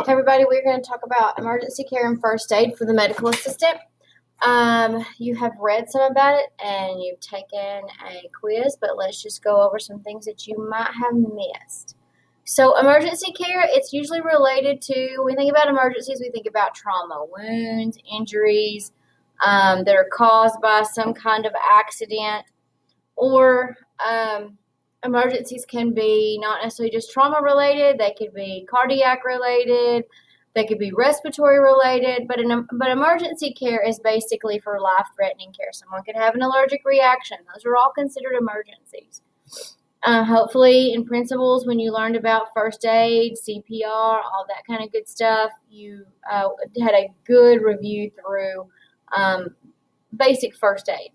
Hey everybody, we're going to talk about emergency care and first aid for the medical assistant. You have read some about it and you've taken a quiz, but let's just go over some things that you might have missed. So emergency care, it's usually related to, when we think about emergencies, we think about trauma, wounds, injuries that are caused by some kind of accident, or emergencies can be not necessarily just trauma related, they could be cardiac related, they could be respiratory related, but emergency care is basically for life-threatening care. Someone could have an allergic reaction. Those are all considered emergencies. Hopefully in principles, when you learned about first aid, CPR, all that kind of good stuff, you had a good review through basic first aid.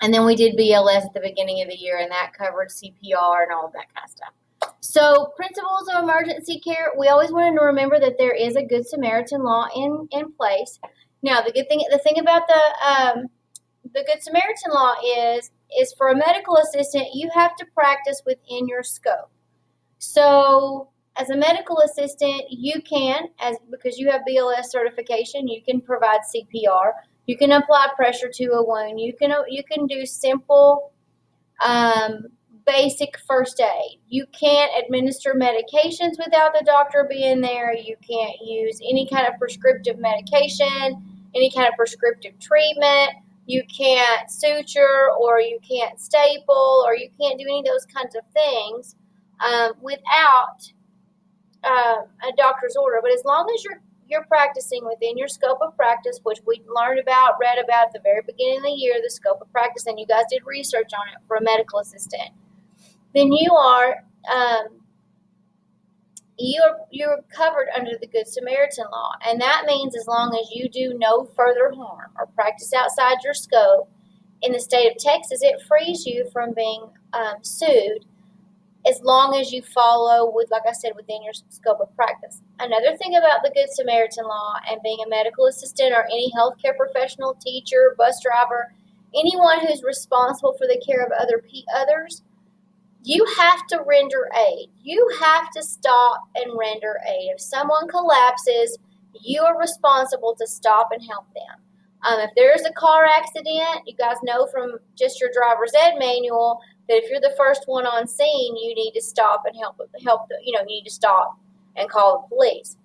And then we did BLS at the beginning of the year, and that covered CPR and all that kind of stuff. So principles of emergency care, we always want to remember that there is a Good Samaritan law in place. Now, the thing about the Good Samaritan law is for a medical assistant, you have to practice within your scope. So as a medical assistant, you can, because you have BLS certification, you can provide CPR. You can apply pressure to a wound. You can do simple, basic first aid. You can't administer medications without the doctor being there. You can't use any kind of prescriptive medication, any kind of prescriptive treatment. You can't suture, or you can't staple, or you can't do any of those kinds of things without a doctor's order. But as long as you're practicing within your scope of practice, which we read about at the very beginning of the year, the scope of practice, and you guys did research on it for a medical assistant, then you're covered under the Good Samaritan law. And that means as long as you do no further harm or practice outside your scope, in the state of Texas, it frees you from being sued, as long as you follow, like I said, within your scope of practice. Another thing about the Good Samaritan law and being a medical assistant or any healthcare professional, teacher, bus driver, anyone who's responsible for the care of others, you have to render aid. You have to stop and render aid. If someone collapses, you are responsible to stop and help them. If there's a car accident, you guys know from just your driver's ed manual that if you're the first one on scene, you need to stop and you need to stop and call the police.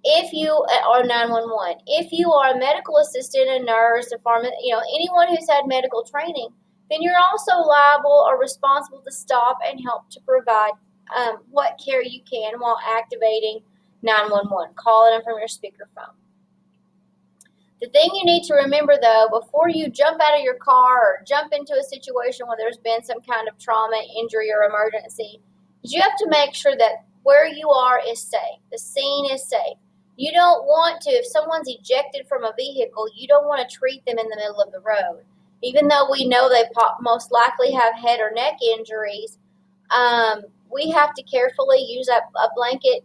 If you are 911, if you are a medical assistant, a nurse, a pharmacist, anyone who's had medical training, then you're also liable or responsible to stop and help to provide what care you can while activating 911, calling them from your speakerphone. The thing you need to remember, though, before you jump out of your car or jump into a situation where there's been some kind of trauma, injury, or emergency, is you have to make sure that where you are is safe. The scene is safe. You don't want to, if someone's ejected from a vehicle, you don't want to treat them in the middle of the road. Even though we know they most likely have head or neck injuries, we have to carefully use a blanket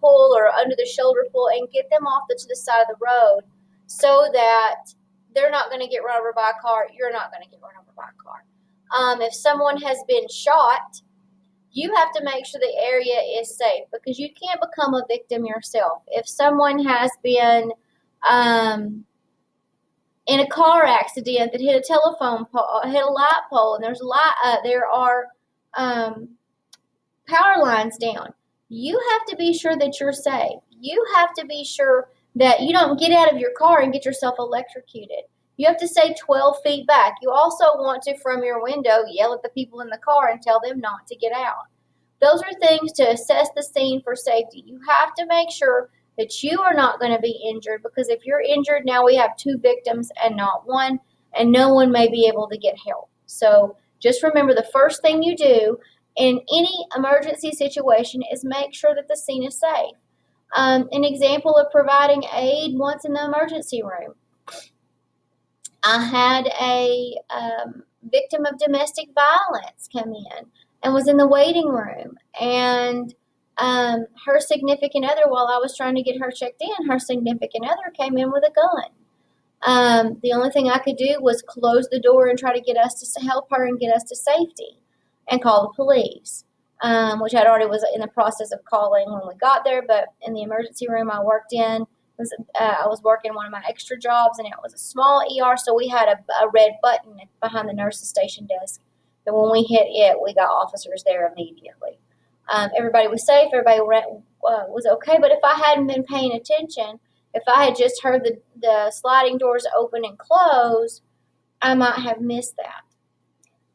pull or under the shoulder pull and get them off to the side of the road, so that they're not going to get run over by a car, you're not going to get run over by a car. If someone has been shot, you have to make sure the area is safe, because you can't become a victim yourself. If someone has been in a car accident that hit a telephone pole, hit a light pole, and there are power lines down, you have to be sure that you're safe. You have to be sure that you don't get out of your car and get yourself electrocuted. You have to stay 12 feet back. You also want to, from your window, yell at the people in the car and tell them not to get out. Those are things to assess the scene for safety. You have to make sure that you are not going to be injured, because if you're injured, now we have 2 victims and not 1, and no one may be able to get help. So just remember, the first thing you do in any emergency situation is make sure that the scene is safe. An example of providing aid once in the emergency room. I had a victim of domestic violence come in and was in the waiting room, and her significant other, while I was trying to get her checked in, her significant other came in with a gun. The only thing I could do was close the door and try to get us to help her and get us to safety and call the police. which I already was in the process of calling when we got there. But in the emergency room I worked in, I was working one of my extra jobs, and it was a small ER, so we had a red button behind the nurse's station desk. And when we hit it, we got officers there immediately. Everybody was safe. Everybody was okay. But if I hadn't been paying attention, if I had just heard the sliding doors open and close, I might have missed that.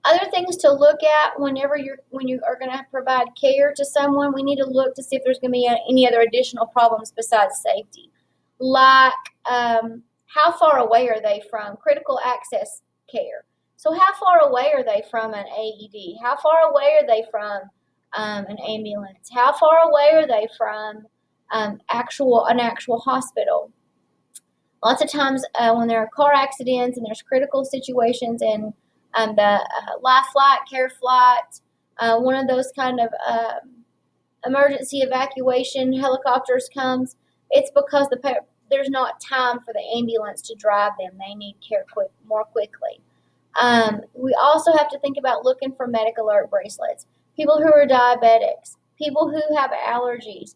Other things to look at when you are going to provide care to someone, we need to look to see if there's going to be any other additional problems besides safety, like how far away are they from critical access care? So how far away are they from an AED? How far away are they from an ambulance? How far away are they from an actual hospital? Lots of times when there are car accidents and there's critical situations and the life flight, care flight, one of those kind of emergency evacuation helicopters comes, it's because there's not time for the ambulance to drive them. They need care more quickly. We also have to think about looking for medic alert bracelets. People who are diabetics, people who have allergies,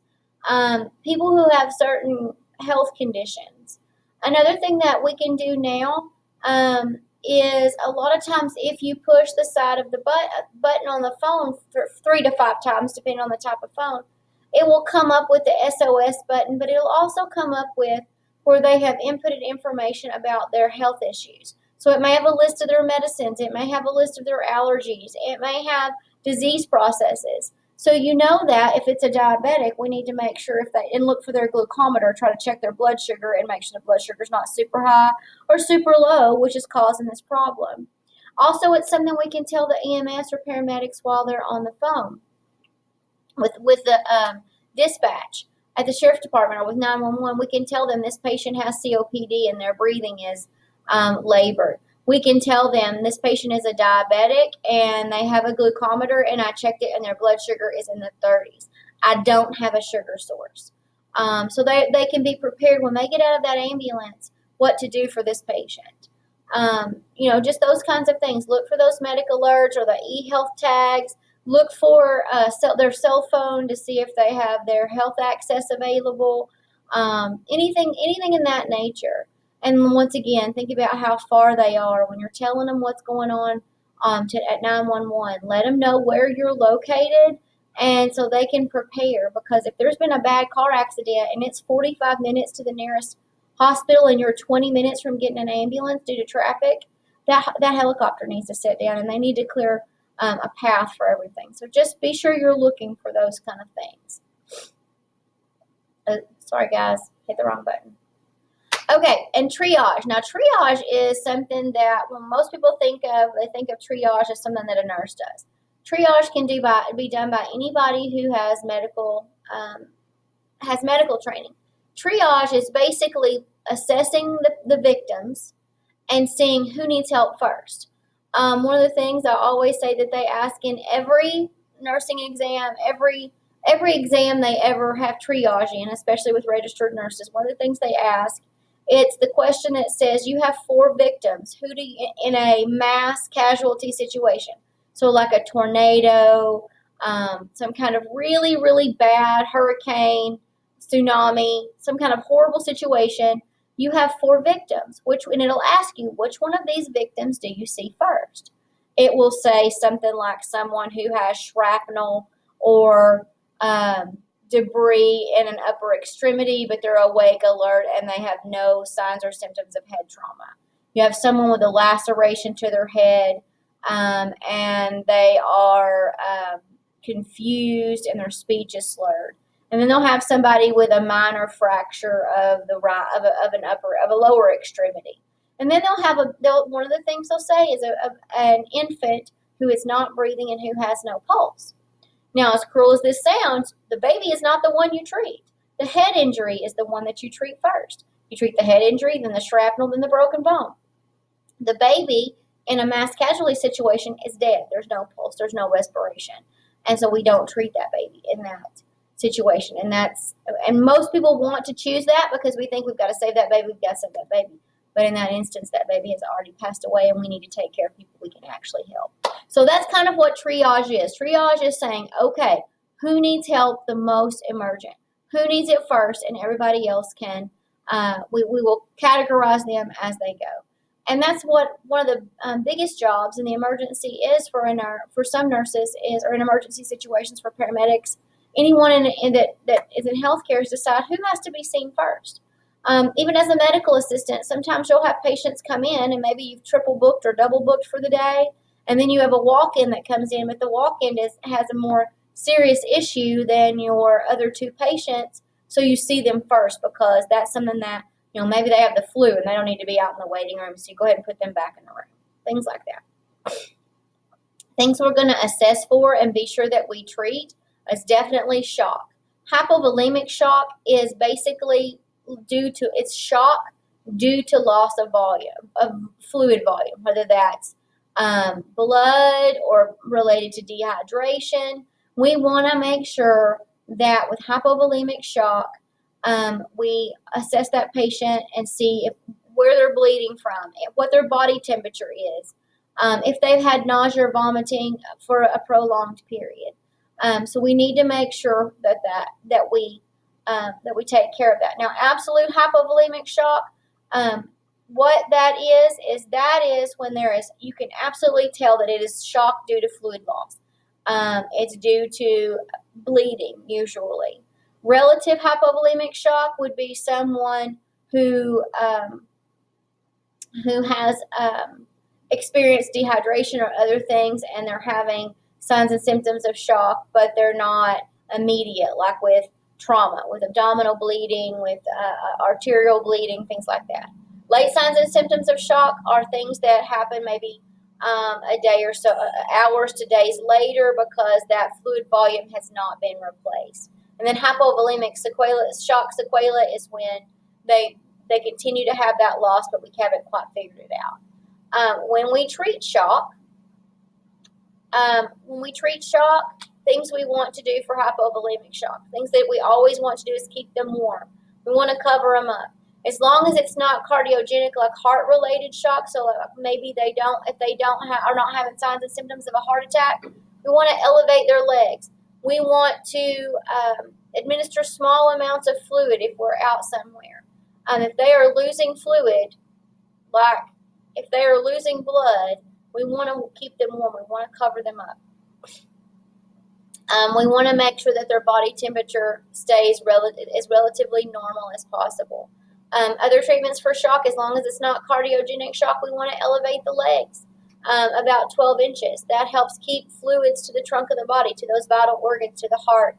people who have certain health conditions. Another thing that we can do now is a lot of times if you push the side of the button on the phone for 3 to 5 times, depending on the type of phone, it will come up with the SOS button, but it'll also come up with where they have inputted information about their health issues. So it may have a list of their medicines, it may have a list of their allergies, it may have disease processes. So you know that if it's a diabetic, we need to make sure and look for their glucometer, try to check their blood sugar and make sure the blood sugar is not super high or super low, which is causing this problem. Also, it's something we can tell the EMS or paramedics while they're on the phone with the dispatch at the sheriff's department or with 911. We can tell them this patient has COPD and their breathing is labored. We can tell them this patient is a diabetic and they have a glucometer and I checked it and their blood sugar is in the 30s. I don't have a sugar source. So they can be prepared when they get out of that ambulance what to do for this patient. Just those kinds of things. Look for those medic alerts or the e-health tags. Look for their cell phone to see if they have their health access available. Anything in that nature. And once again, think about how far they are when you're telling them what's going on at 911. Let them know where you're located, and so they can prepare. Because if there's been a bad car accident and it's 45 minutes to the nearest hospital and you're 20 minutes from getting an ambulance due to traffic, that helicopter needs to sit down and they need to clear a path for everything. So just be sure you're looking for those kind of things. Sorry, guys, hit the wrong button. Okay, and triage. Now, triage is something that when most people they think of triage as something that a nurse does. Triage can be done by anybody who has medical training. Triage is basically assessing the victims and seeing who needs help first. One of the things I always say that they ask in every nursing exam, every exam they ever have triage in, especially with registered nurses, one of the things they ask, it's the question that says you have 4 victims. Who do you, in a mass casualty situation? So like a tornado, some kind of really, really bad hurricane, tsunami, some kind of horrible situation. You have 4 victims, and it'll ask you, which one of these victims do you see first? It will say something like someone who has shrapnel or debris in an upper extremity, but they're awake, alert, and they have no signs or symptoms of head trauma. You have someone with a laceration to their head, and they are confused and their speech is slurred. And then they'll have somebody with a minor fracture of a lower extremity. And then one of the things they'll say is an infant who is not breathing and who has no pulse. Now, as cruel as this sounds, the baby is not the one you treat. The head injury is the one that you treat first. You treat the head injury, then the shrapnel, then the broken bone. The baby in a mass casualty situation is dead. There's no pulse, there's no respiration. And so we don't treat that baby in that situation. And most people want to choose that because we think we've got to save that baby, But in that instance, that baby has already passed away and we need to take care of people we can actually help. So that's kind of what triage is. Triage is saying, okay, who needs help the most emergent? Who needs it first? And everybody else can, we will categorize them as they go. And that's what one of the biggest jobs in the emergency is for some nurses is, or in emergency situations for paramedics, anyone that is in healthcare is decide who has to be seen first. Even as a medical assistant, sometimes you'll have patients come in and maybe you've triple booked or double booked for the day, and then you have a walk-in that comes in, but the walk-in has a more serious issue than your other two patients, so you see them first because that's something that, maybe they have the flu and they don't need to be out in the waiting room, so you go ahead and put them back in the room. Things like that. Things we're going to assess for and be sure that we treat is definitely shock. Hypovolemic shock is basically shock due to loss of volume, of fluid volume, whether that's blood or related to dehydration. We want to make sure that with hypovolemic shock, we assess that patient and see where they're bleeding from, what their body temperature is, if they've had nausea or vomiting for a prolonged period. So we need to make sure that we take care of that. Now, absolute hypovolemic shock, what that is when you can absolutely tell that it is shock due to fluid loss. It's due to bleeding, usually. Relative hypovolemic shock would be someone who has experienced dehydration or other things, and they're having signs and symptoms of shock, but they're not immediate, like with trauma, with abdominal bleeding, with arterial bleeding, things like that. Late signs and symptoms of shock are things that happen maybe a day or so, hours to days later, because that fluid volume has not been replaced. And then hypovolemic shock sequela is when they continue to have that loss, but we haven't quite figured it out. When we treat shock, things we want to do for hypovolemic shock, things that we always want to do is keep them warm. We want to cover them up. As long as it's not cardiogenic, like heart-related shock, so maybe if they are not having signs and symptoms of a heart attack, we want to elevate their legs. We want to administer small amounts of fluid if we're out somewhere. If they are losing fluid, like if they are losing blood, we want to keep them warm. We want to cover them up. We want to make sure that their body temperature stays as relatively normal as possible. Other treatments for shock, as long as it's not cardiogenic shock, we want to elevate the legs about 12 inches. That helps keep fluids to the trunk of the body, to those vital organs, to the heart,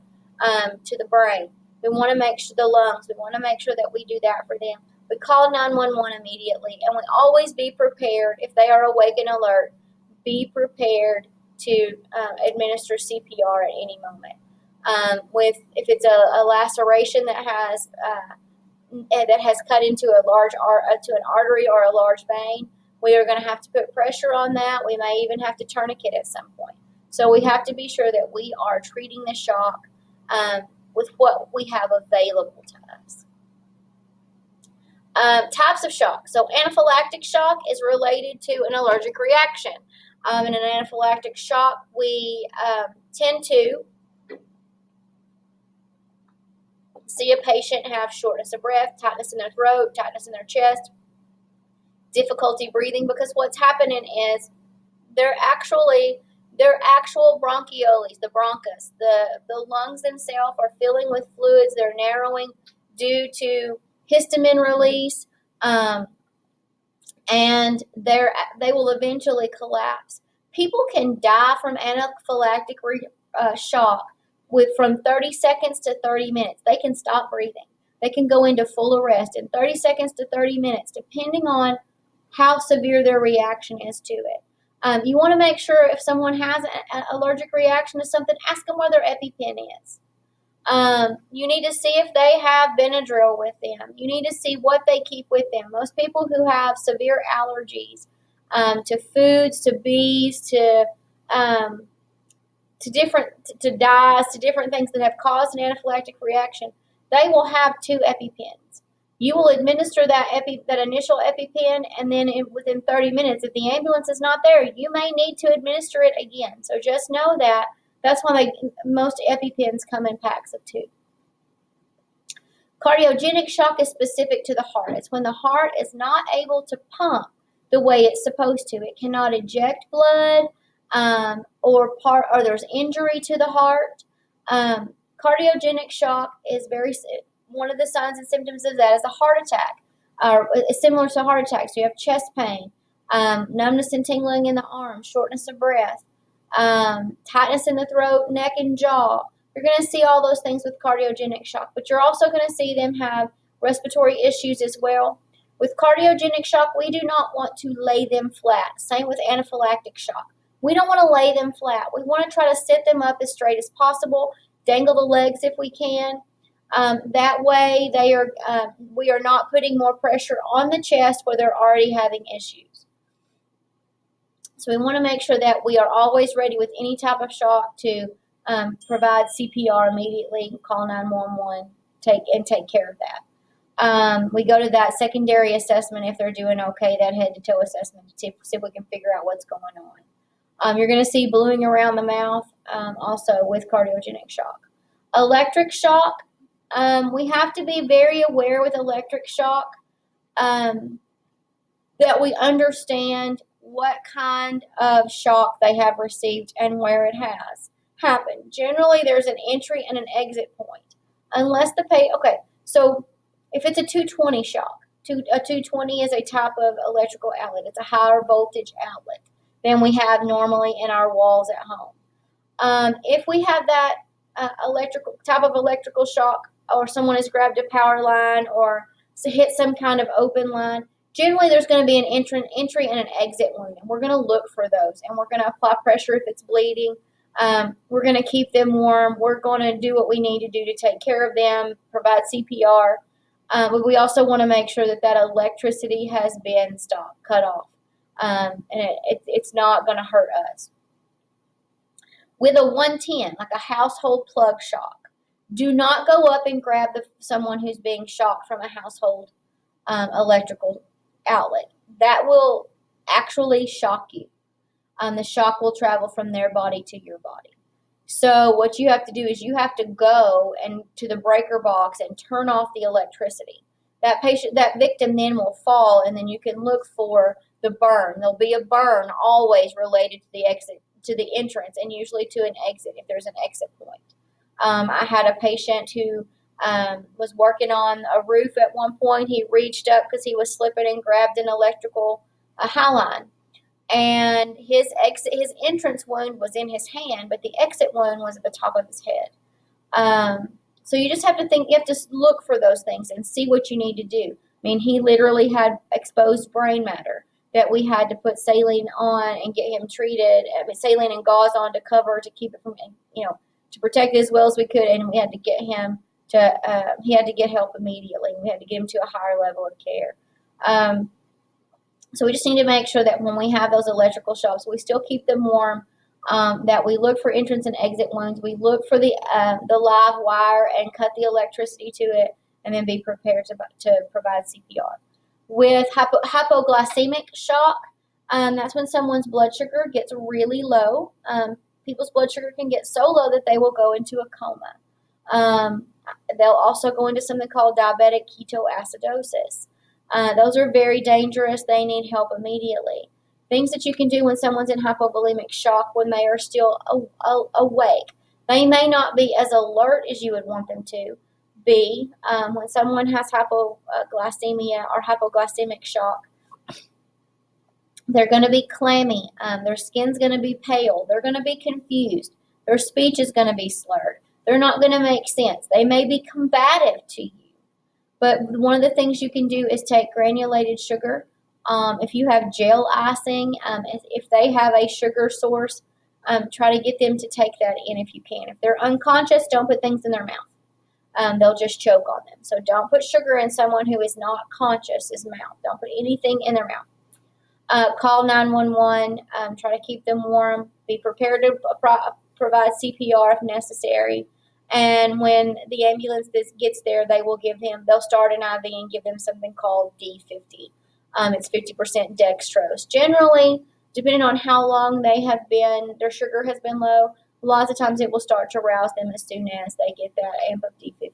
to the brain. We want to make sure the lungs, we want to make sure that we do that for them. We call 911 immediately, and we always be prepared. If they are awake and alert, be prepared to administer CPR at any moment. If it's a laceration that has cut into an artery or a large vein, we are going to have to put pressure on that. We may even have to tourniquet at some point. So we have to be sure that we are treating the shock with what we have available to us. Types of shock. So anaphylactic shock is related to an allergic reaction. In an anaphylactic shock, we tend to see a patient have shortness of breath, tightness in their throat, tightness in their chest, difficulty breathing, because what's happening is their actual bronchioles, the bronchus, the lungs themselves are filling with fluids. They're narrowing due to histamine release, and they will eventually collapse. People can die from anaphylactic shock from 30 seconds to 30 minutes. They can stop breathing. They can go into full arrest in 30 seconds to 30 minutes, depending on how severe their reaction is to it. You want to make sure if someone has an allergic reaction to something, ask them where their EpiPen is. You need to see if they have Benadryl with them. You need to see what they keep with them. Most people who have severe allergies to foods, to bees, to dyes, to different things that have caused an anaphylactic reaction, they will have 2 EpiPens. You will administer that initial EpiPen, and then within 30 minutes, if the ambulance is not there, you may need to administer it again. So just know that. That's why most EpiPens come in packs of 2. Cardiogenic shock is specific to the heart. It's when the heart is not able to pump the way it's supposed to. It cannot eject blood, or there's injury to the heart. Cardiogenic shock is one of the signs and symptoms of that is a heart attack. Similar to heart attacks, you have chest pain, numbness and tingling in the arms, shortness of breath, tightness in the throat, neck, and jaw. You're going to see all those things with cardiogenic shock, but you're also going to see them have respiratory issues as well. With cardiogenic shock, we do not want to lay them flat. Same with anaphylactic shock. We don't want to lay them flat. We want to try to sit them up as straight as possible, dangle the legs if we can. That way, we are not putting more pressure on the chest where they're already having issues. So we want to make sure that we are always ready with any type of shock to provide CPR immediately, call 911, take care of that. We go to that secondary assessment if they're doing okay, that head-to-toe assessment to see if we can figure out what's going on. You're going to see bluing around the mouth also with cardiogenic shock. Electric shock, we have to be very aware with electric shock that we understand what kind of shock they have received and where it has happened. Generally, there's an entry and an exit point. Unless the so if it's a 220 shock, a 220 is a type of electrical outlet. It's a higher voltage outlet than we have normally in our walls at home. If we have that type of electrical shock, or someone has grabbed a power line or hit some kind of open line, generally there's going to be an entry and an exit wound, and we're going to look for those, and we're going to apply pressure if it's bleeding. We're going to keep them warm. We're going to do what we need to do to take care of them, provide CPR. But we also want to make sure that electricity has been cut off, and it's not going to hurt us. With a 110, like a household plug shock, do not go up and grab someone who's being shocked from a household electrical outlet. That will actually shock you. The shock will travel from their body to your body. So what you have to do is you have to go to the breaker box and turn off the electricity. That victim then will fall, and then you can look for the burn. There'll be a burn always related to the exit, to the entrance, and usually to an exit if there's an exit point. I had a patient who was working on a roof at one point. He reached up because he was slipping and grabbed an electrical high line. And his entrance wound was in his hand, but the exit wound was at the top of his head. So you just have to you have to look for those things and see what you need to do. I mean, he literally had exposed brain matter that we had to put saline on and get him treated. Saline and gauze on to cover to keep it from, to protect it as well as we could. And we had to get him he had to get help immediately. We had to get him to a higher level of care. So we just need to make sure that when we have those electrical shocks, we still keep them warm, that we look for entrance and exit wounds. We look for the live wire and cut the electricity to it, and then be prepared to provide CPR. With hypoglycemic shock, that's when someone's blood sugar gets really low. People's blood sugar can get so low that they will go into a coma. They'll also go into something called diabetic ketoacidosis. Those are very dangerous. They need help immediately. Things that you can do when someone's in hypovolemic shock when they are still awake. They may not be as alert as you would want them to be. When someone has hypoglycemia or hypoglycemic shock, they're going to be clammy. Their skin's going to be pale. They're going to be confused. Their speech is going to be slurred. They're not going to make sense. They may be combative to you. But one of the things you can do is take granulated sugar. If you have gel icing, if they have a sugar source, try to get them to take that in if you can. If they're unconscious, don't put things in their mouth. They'll just choke on them. So don't put sugar in someone who is not conscious' mouth. Don't put anything in their mouth. Call 911. Try to keep them warm. Be prepared to provide CPR if necessary. And when the ambulance gets there, they'll start an IV and give them something called D50. It's 50% dextrose. Generally, depending on how long their sugar has been low, lots of times it will start to rouse them as soon as they get that amp of D50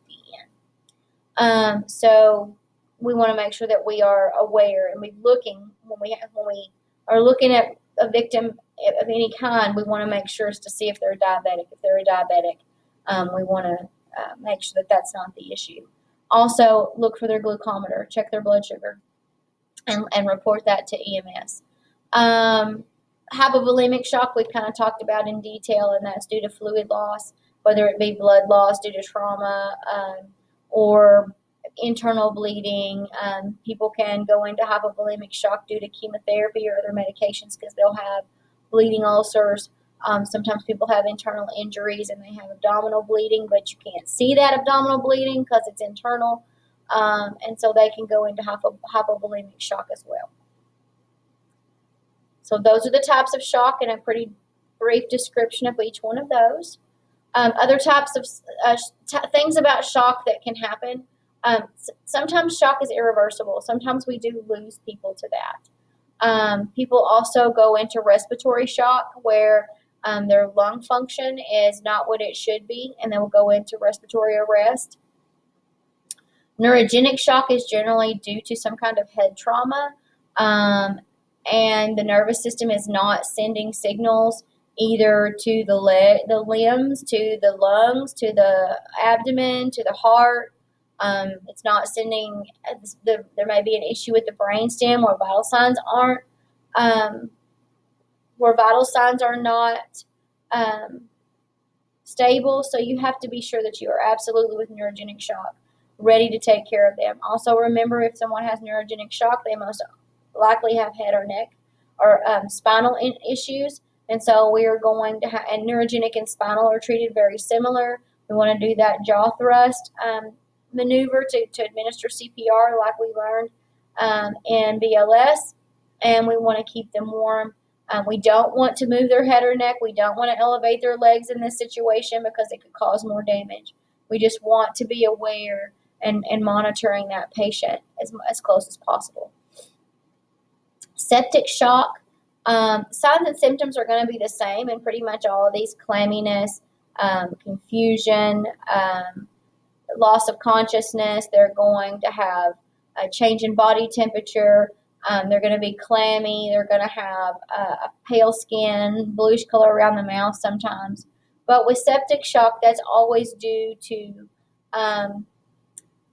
in. So we want to make sure that we are aware and when we are looking at a victim of any kind, we want to make sure to see if they're diabetic. If they're a diabetic, we want to make sure that that's not the issue. Also, look for their glucometer, check their blood sugar, and report that to EMS. Hypovolemic shock we've kind of talked about in detail, and that's due to fluid loss, whether it be blood loss due to trauma or internal bleeding. People can go into hypovolemic shock due to chemotherapy or other medications because they'll have bleeding ulcers. Sometimes people have internal injuries and they have abdominal bleeding, but you can't see that abdominal bleeding because it's internal. And so they can go into hypovolemic shock as well. So those are the types of shock and a pretty brief description of each one of those. Other types of things about shock that can happen. Sometimes shock is irreversible. Sometimes we do lose people to that. People also go into respiratory shock where their lung function is not what it should be, and they will go into respiratory arrest. Neurogenic shock is generally due to some kind of head trauma, and the nervous system is not sending signals either to the limbs, to the lungs, to the abdomen, to the heart. It's not sending. There may be an issue with the brainstem where vital signs are not stable. So you have to be sure that you are absolutely with neurogenic shock, ready to take care of them. Also, remember, if someone has neurogenic shock, they most likely have head or neck or spinal issues. And so we are going to and neurogenic and spinal are treated very similar. We want to do that jaw thrust maneuver to administer CPR like we learned in BLS, and we want to keep them warm. We don't want to move their head or neck. We don't want to elevate their legs in this situation because it could cause more damage. We just want to be aware and monitoring that patient as close as possible. Septic shock. Signs and symptoms are going to be the same in pretty much all of these: clamminess, confusion, loss of consciousness. They're going to have a change in body temperature. They're going to be clammy. They're going to have a pale skin, bluish color around the mouth sometimes. But with septic shock, that's always due to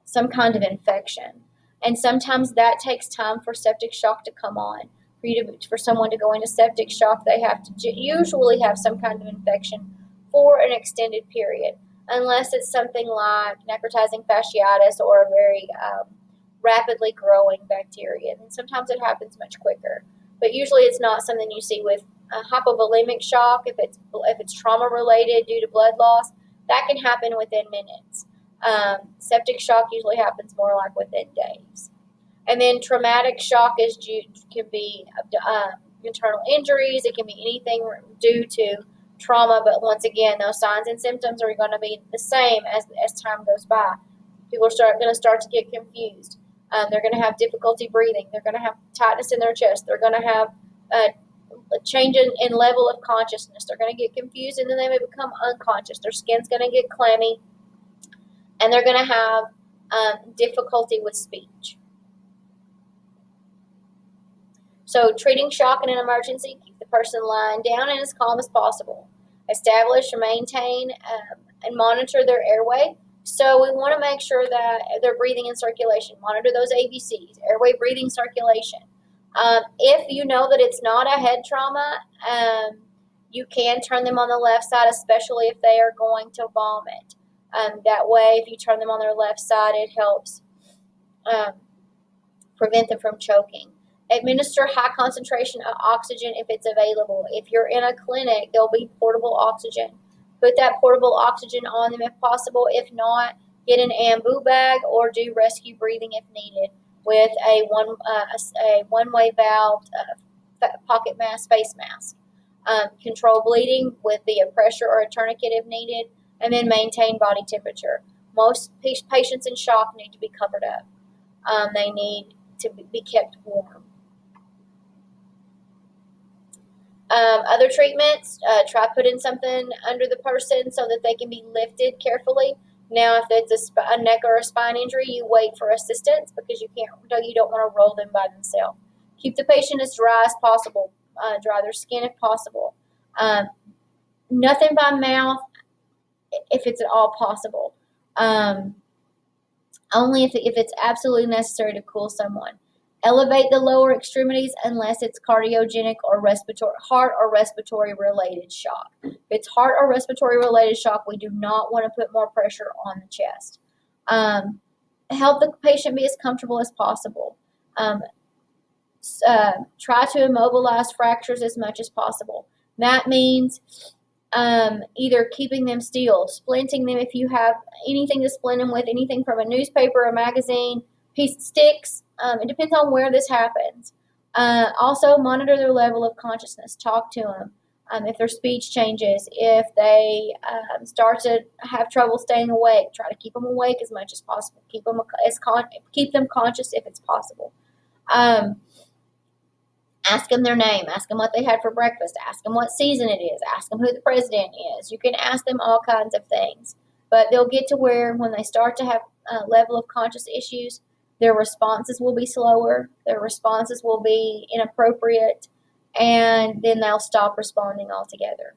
some kind of infection. And sometimes that takes time for septic shock to come on. For someone to go into septic shock, they have to usually have some kind of infection for an extended period, unless it's something like necrotizing fasciitis or a very rapidly growing bacteria. And sometimes it happens much quicker. But usually it's not something you see with hypovolemic shock. If it's trauma related due to blood loss, that can happen within minutes. Septic shock usually happens more like within days. And then traumatic shock can be internal injuries. It can be anything due to trauma, but once again, those signs and symptoms are going to be the same as time goes by. People are going to start to get confused. They're going to have difficulty breathing. They're going to have tightness in their chest. They're going to have a change in level of consciousness. They're going to get confused, and then they may become unconscious. Their skin's going to get clammy, and they're going to have difficulty with speech. So treating shock in an emergency, keep the person lying down and as calm as possible. Establish, maintain, and monitor their airway. So we want to make sure that they're breathing and circulation. Monitor those ABCs, airway, breathing, circulation. If you know that it's not a head trauma, you can turn them on the left side, especially if they are going to vomit. That way, if you turn them on their left side, it helps prevent them from choking. Administer high concentration of oxygen if it's available. If you're in a clinic, there'll be portable oxygen. Put that portable oxygen on them if possible. If not, get an ambu bag or do rescue breathing if needed with a one-way valve pocket mask, face mask. Control bleeding with the pressure or a tourniquet if needed. and then maintain body temperature. Most patients in shock need to be covered up. They need to be kept warm. Other treatments, try putting something under the person so that they can be lifted carefully. Now, if it's a neck or a spine injury, you wait for assistance because you don't want to roll them by themselves. Keep the patient as dry as possible. Dry their skin if possible. Nothing by mouth if it's at all possible. Only if it's absolutely necessary to cool someone. Elevate the lower extremities unless it's cardiogenic or heart or respiratory related shock. If it's heart or respiratory related shock, we do not want to put more pressure on the chest. Help the patient be as comfortable as possible. Try to immobilize fractures as much as possible. That means either keeping them still, splinting them if you have anything to splint them with, anything from a newspaper, a magazine, piece of sticks. It depends on where this happens. Also, monitor their level of consciousness. Talk to them. If their speech changes, if they start to have trouble staying awake, try to keep them awake as much as possible. Keep them conscious if it's possible. Ask them their name. Ask them what they had for breakfast. Ask them what season it is. Ask them who the president is. You can ask them all kinds of things. But they'll get to where when they start to have a level of conscious issues, their responses will be slower. Their responses will be inappropriate. And then they'll stop responding altogether.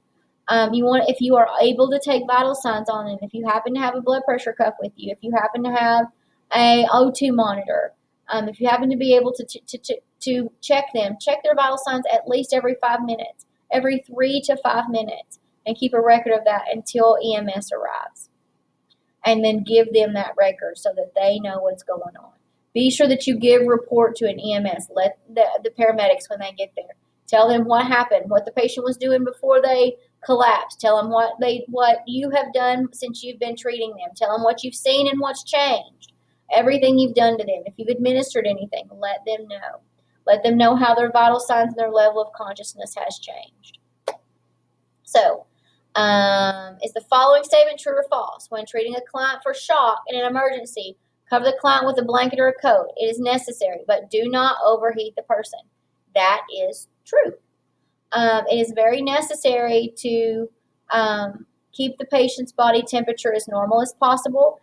If you are able to take vital signs on them, if you happen to have a blood pressure cuff with you, if you happen to have a O2 monitor, if you happen to be able to check them, check their vital signs at least every 5 minutes, every 3 to 5 minutes, and keep a record of that until EMS arrives. And then give them that record so that they know what's going on. Be sure that you give report to an EMS. Let the paramedics, when they get there, tell them what happened, what the patient was doing before they collapsed. Tell them what you have done since you've been treating them. Tell them what you've seen and what's changed. Everything you've done to them. If you've administered anything, let them know. Let them know how their vital signs and their level of consciousness has changed. So, is the following statement true or false? When treating a client for shock in an emergency, cover the client with a blanket or a coat. It is necessary, but do not overheat the person. That is true. It is very necessary to keep the patient's body temperature as normal as possible.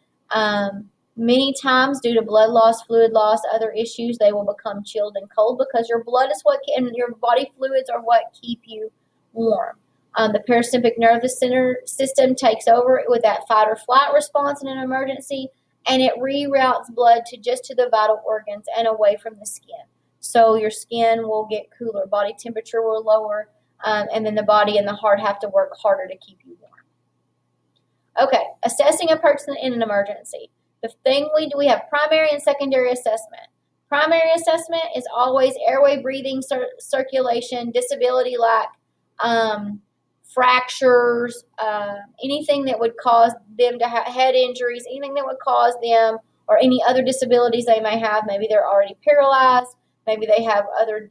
Many times, due to blood loss, fluid loss, other issues, they will become chilled and cold because your blood is and your body fluids are what keep you warm. The parasympathetic nervous system takes over with that fight or flight response in an emergency, and it reroutes blood to the vital organs and away from the skin. So your skin will get cooler, body temperature will lower, and then the body and the heart have to work harder to keep you warm. Okay, assessing a person in an emergency. The thing we have primary and secondary assessment. Primary assessment is always airway, breathing, circulation, disability lack, fractures, anything that would cause them to have head injuries, anything that would cause them, or any other disabilities they may have. Maybe they're already paralyzed. Maybe they have other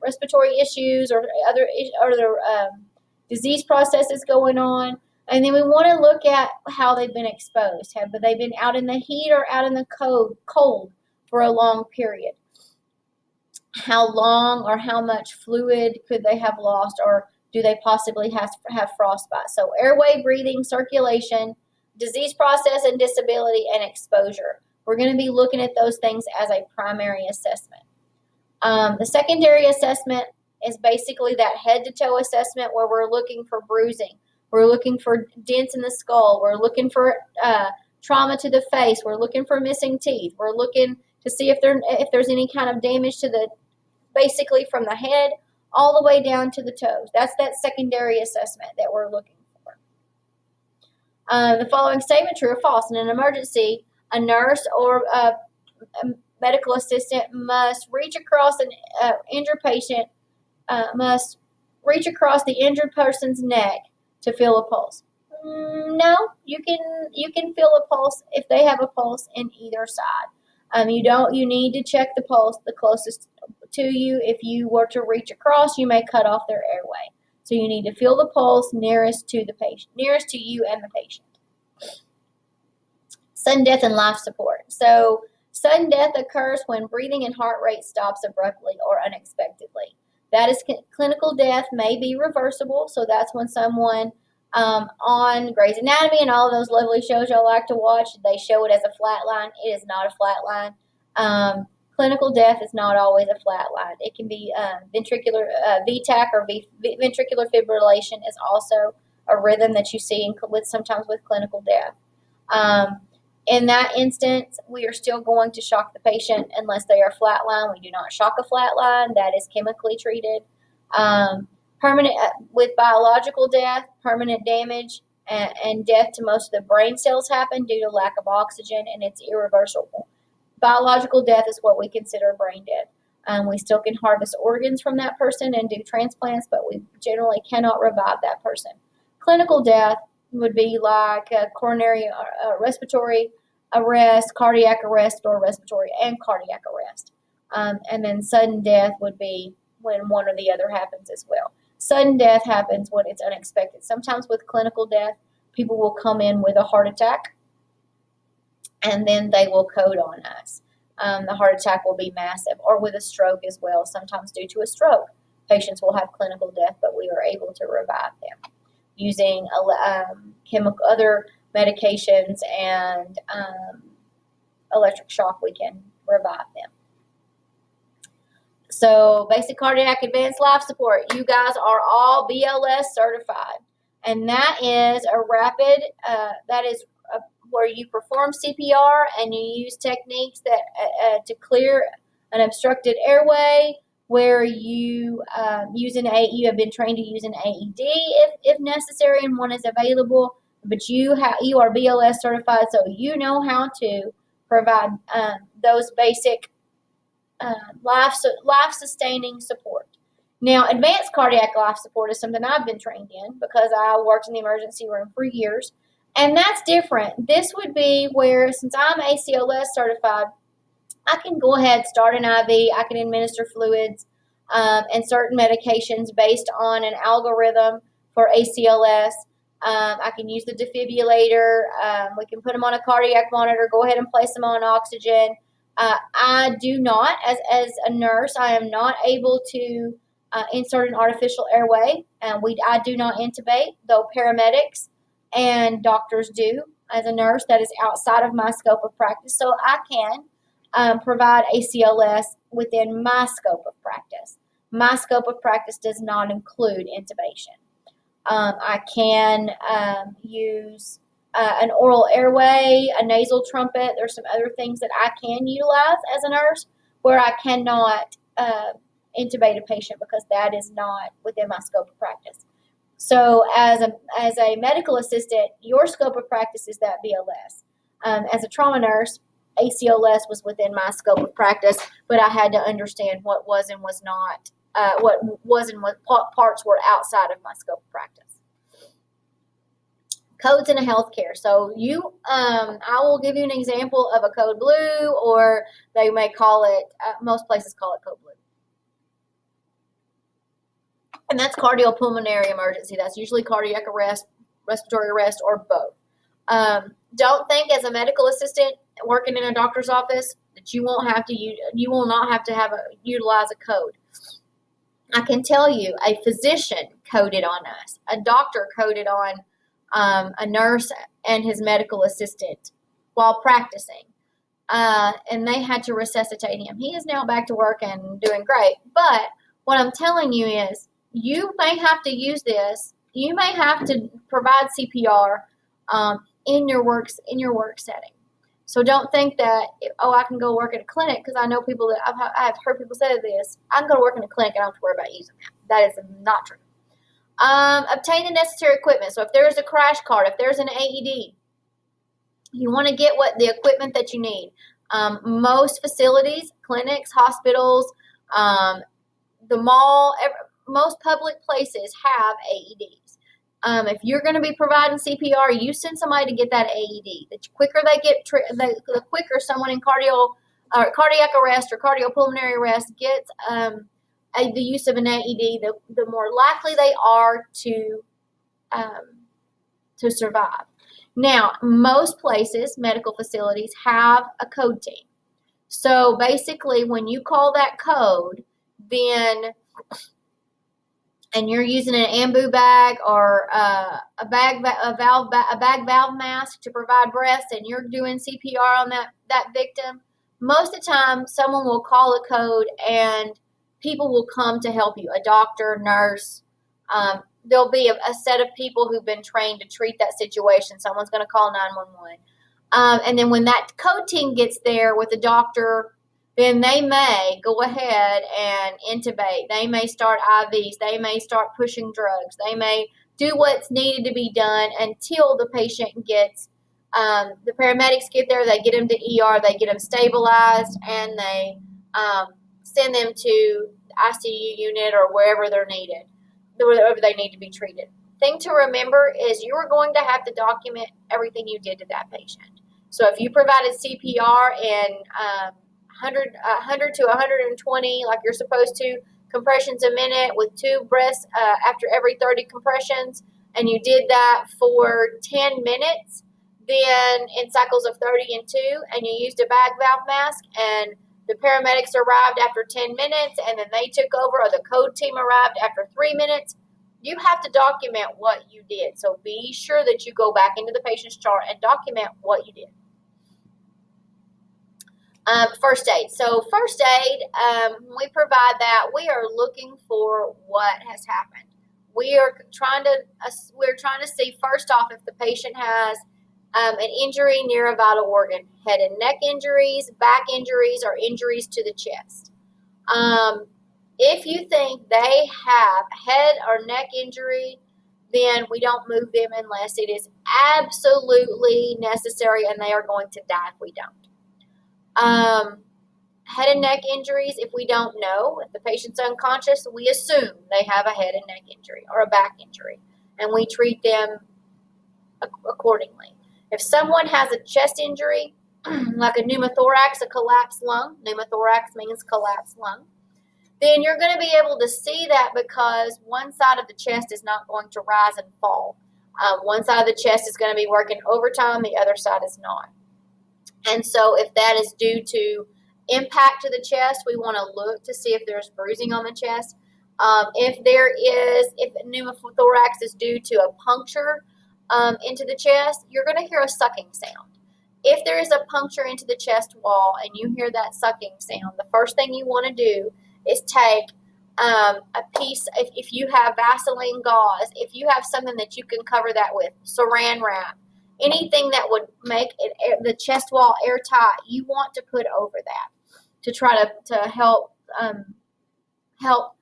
respiratory issues or other disease processes going on. And then we want to look at how they've been exposed. Have they been out in the heat or out in the cold for a long period? How long or how much fluid could they have lost, or do they possibly have frostbite? So airway, breathing, circulation, disease process and disability, and exposure. We're going to be looking at those things as a primary assessment. The secondary assessment is basically that head-to-toe assessment where we're looking for bruising. We're looking for dents in the skull. We're looking for trauma to the face. We're looking for missing teeth. We're looking to see if there's any kind of damage to basically from the head all the way down to the toes. That's that secondary assessment that we're looking for. The following statement, true or false? In an emergency, a nurse or a medical assistant must reach across an injured patient, must reach across the injured person's neck to feel a pulse. No, you can feel a pulse if they have a pulse in either side. You need to check the pulse the closest to you. If you were to reach across, you may cut off their airway. So you need to feel the pulse nearest to the patient, nearest to you and the patient. Sudden death and life support. So sudden death occurs when breathing and heart rate stops abruptly or unexpectedly. That is clinical death may be reversible. So that's when someone on Grey's Anatomy and all of those lovely shows y'all like to watch, they show it as a flat line. It is not a flat line. Clinical death is not always a flat line. It can be ventricular VTAC or ventricular fibrillation is also a rhythm that you see sometimes with clinical death. In that instance, we are still going to shock the patient unless they are flatline. We do not shock a flatline. That is chemically treated. Permanent with biological death, permanent damage and death to most of the brain cells happen due to lack of oxygen, and it's irreversible. Biological death is what we consider brain death. We still can harvest organs from that person and do transplants, but we generally cannot revive that person. Clinical death would be like coronary respiratory arrest, cardiac arrest, or respiratory and cardiac arrest. And then sudden death would be when one or the other happens as well. Sudden death happens when it's unexpected. Sometimes with clinical death, people will come in with a heart attack, and then they will code on us. The heart attack will be massive, or with a stroke as well. Sometimes due to a stroke, patients will have clinical death, but we are able to revive them using other medications and electric shock. We can revive them. So basic cardiac advanced life support. You guys are all BLS certified, and that is a rapid. Where you perform CPR and you use techniques that to clear an obstructed airway. Where you you have been trained to use an AED if necessary and one is available. But you are BLS certified, so you know how to provide those basic life-sustaining support. Now, advanced cardiac life support is something I've been trained in because I worked in the emergency room for years, and that's different. This would be where, since I'm ACLS certified, I can go ahead, start an IV, I can administer fluids and certain medications based on an algorithm for ACLS. I can use the defibrillator. We can put them on a cardiac monitor, go ahead and place them on oxygen. I do not, as a nurse, I am not able to insert an artificial airway. I do not intubate, though paramedics and doctors do. As a nurse, that is outside of my scope of practice. So I can provide ACLS within my scope of practice. My scope of practice does not include intubation. I can use an oral airway, a nasal trumpet. There's some other things that I can utilize as a nurse where I cannot intubate a patient because that is not within my scope of practice. So as a medical assistant, your scope of practice is that BLS. As a trauma nurse, ACLS was within my scope of practice, but I had to understand what was and was not, what parts were outside of my scope of practice. Codes in a healthcare. So I will give you an example of a code blue, or they may call it, most places call it code blue. And that's cardiopulmonary emergency. That's usually cardiac arrest, respiratory arrest, or both. Don't think as a medical assistant working in a doctor's office that you will not have to utilize a code. I can tell you, a physician coded on us, a doctor coded on a nurse and his medical assistant while practicing, and they had to resuscitate him. He is now back to work and doing great. But what I'm telling you is, you may have to use this. You may have to provide CPR in your work setting. So don't think that, I can go work at a clinic, because I know people that I've heard people say this. I can go to work in a clinic and I don't have to worry about using that. That is not true. Obtain the necessary equipment. So if there's a crash cart, if there's an AED, you want to get the equipment that you need. Most facilities, clinics, hospitals, the mall, most public places have AEDs. If you're going to be providing CPR, you send somebody to get that AED. The quicker they get, the quicker someone in cardiac arrest or cardiopulmonary arrest gets the use of an AED, the more likely they are to survive. Now, most places, medical facilities, have a code team. So basically, when you call that code, then and you're using an ambu bag or a bag valve mask to provide breaths, and you're doing CPR on that victim, most of the time someone will call a code and people will come to help you. A doctor, nurse. There'll be a set of people who've been trained to treat that situation. Someone's going to call 911. And then when that code team gets there with the doctor, then they may go ahead and intubate. They may start IVs. They may start pushing drugs. They may do what's needed to be done until the patient gets, the paramedics get there, they get them to ER, they get them stabilized, and they send them to ICU unit or wherever they're needed, wherever they need to be treated. Thing to remember is you are going to have to document everything you did to that patient. So if you provided CPR in 100 to 120, like you're supposed to, compressions a minute with 2 breaths after every 30 compressions, and you did that for 10 minutes, then in cycles of 30 and 2, and you used a bag valve mask, and the paramedics arrived after 10 minutes, and then they took over, or the code team arrived after 3 minutes, you have to document what you did. So be sure that you go back into the patient's chart and document what you did. First aid. So first aid, when we provide that, we are looking for what has happened. We're trying to see first off if the patient has an injury near a vital organ, head and neck injuries, back injuries, or injuries to the chest. If you think they have head or neck injury, then we don't move them unless it is absolutely necessary and they are going to die if we don't. Head and neck injuries, if we don't know, if the patient's unconscious, we assume they have a head and neck injury or a back injury, and we treat them accordingly. If someone has a chest injury, like a pneumothorax, a collapsed lung, pneumothorax means collapsed lung, then you're going to be able to see that because one side of the chest is not going to rise and fall. One side of the chest is going to be working overtime, the other side is not. And so if that is due to impact to the chest, we want to look to see if there's bruising on the chest. If pneumothorax is due to a puncture into the chest, you're going to hear a sucking sound. If there is a puncture into the chest wall and you hear that sucking sound, the first thing you want to do is take a piece, if you have Vaseline gauze, if you have something that you can cover that with, saran wrap, anything that would make the chest wall airtight, you want to put over that to try to help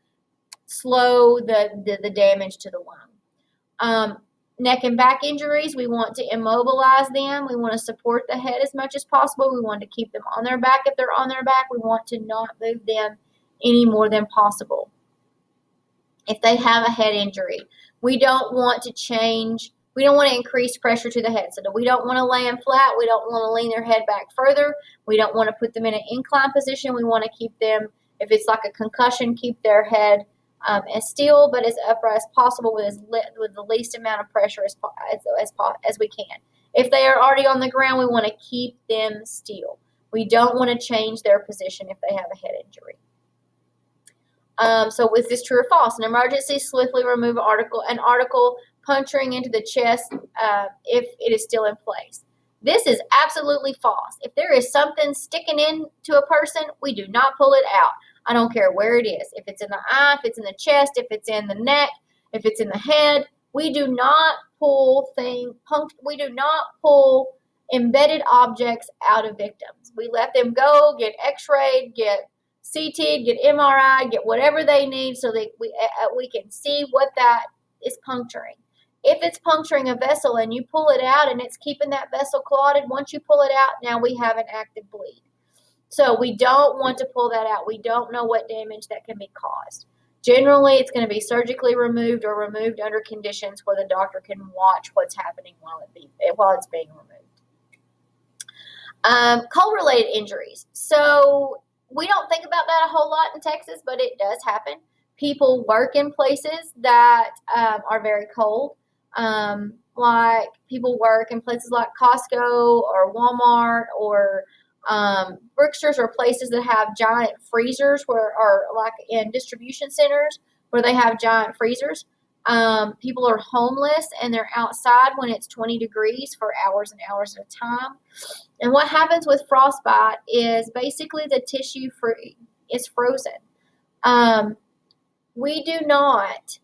slow the damage to the lung. Neck and back injuries, we want to immobilize them. We want to support the head as much as possible. We want to keep them on their back if they're on their back. We want to not move them any more than possible. If they have a head injury, we don't want to increase pressure to the head. So we don't want to lay them flat. We don't want to lean their head back further. We don't want to put them in an incline position. We want to keep them, if it's like a concussion, keep their head as still but as upright as possible with the least amount of pressure as we can. If they are already on the ground, we want to keep them still. We don't want to change their position if they have a head injury. So is this true or false? An emergency, swiftly remove an article puncturing into the chest if it is still in place. This is absolutely false. If there is something sticking into a person, we do not pull it out. I don't care where it is. If it's in the eye, if it's in the chest, if it's in the neck, if it's in the head, we do not pull embedded objects out of victims. We let them go, get x-rayed, get CT'd, get MRI, get whatever they need so that we can see what that is puncturing. If it's puncturing a vessel and you pull it out and it's keeping that vessel clotted, once you pull it out, now we have an active bleed. So we don't want to pull that out. We don't know what damage that can be caused. Generally, it's going to be surgically removed or removed under conditions where the doctor can watch what's happening while it's being removed. Cold-related injuries. So we don't think about that a whole lot in Texas, but it does happen. People work in places that are very cold. Like people work in places like Costco or Walmart or Brooksters or places that have giant freezers where, or like in distribution centers where they have giant freezers. People are homeless and they're outside when it's 20 degrees for hours and hours at a time. And what happens with frostbite is basically the tissue is frozen. Um, we do not,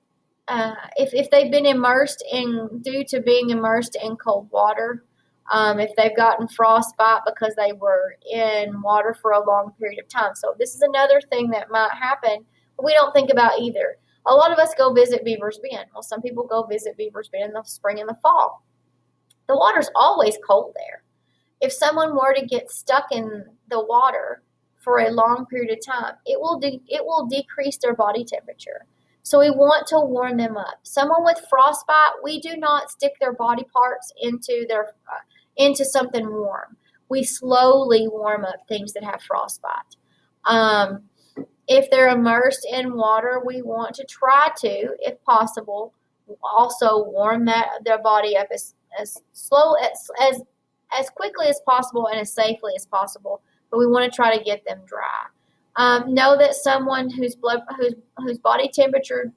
if they've been immersed in, due to being immersed in cold water, if they've gotten frostbite because they were in water for a long period of time. So this is another thing that might happen, but we don't think about either. A lot of us go visit Beaver's Bend. Well, some people go visit Beaver's Bend in the spring and the fall. The water's always cold there. If someone were to get stuck in the water for a long period of time, it will decrease their body temperature. So we want to warm them up. Someone with frostbite, we do not stick their body parts into something warm. We slowly warm up things that have frostbite. If they're immersed in water, we want to try to, if possible, also warm their body up as slow as quickly as possible and as safely as possible. But we want to try to get them dry. Know that someone whose body temperature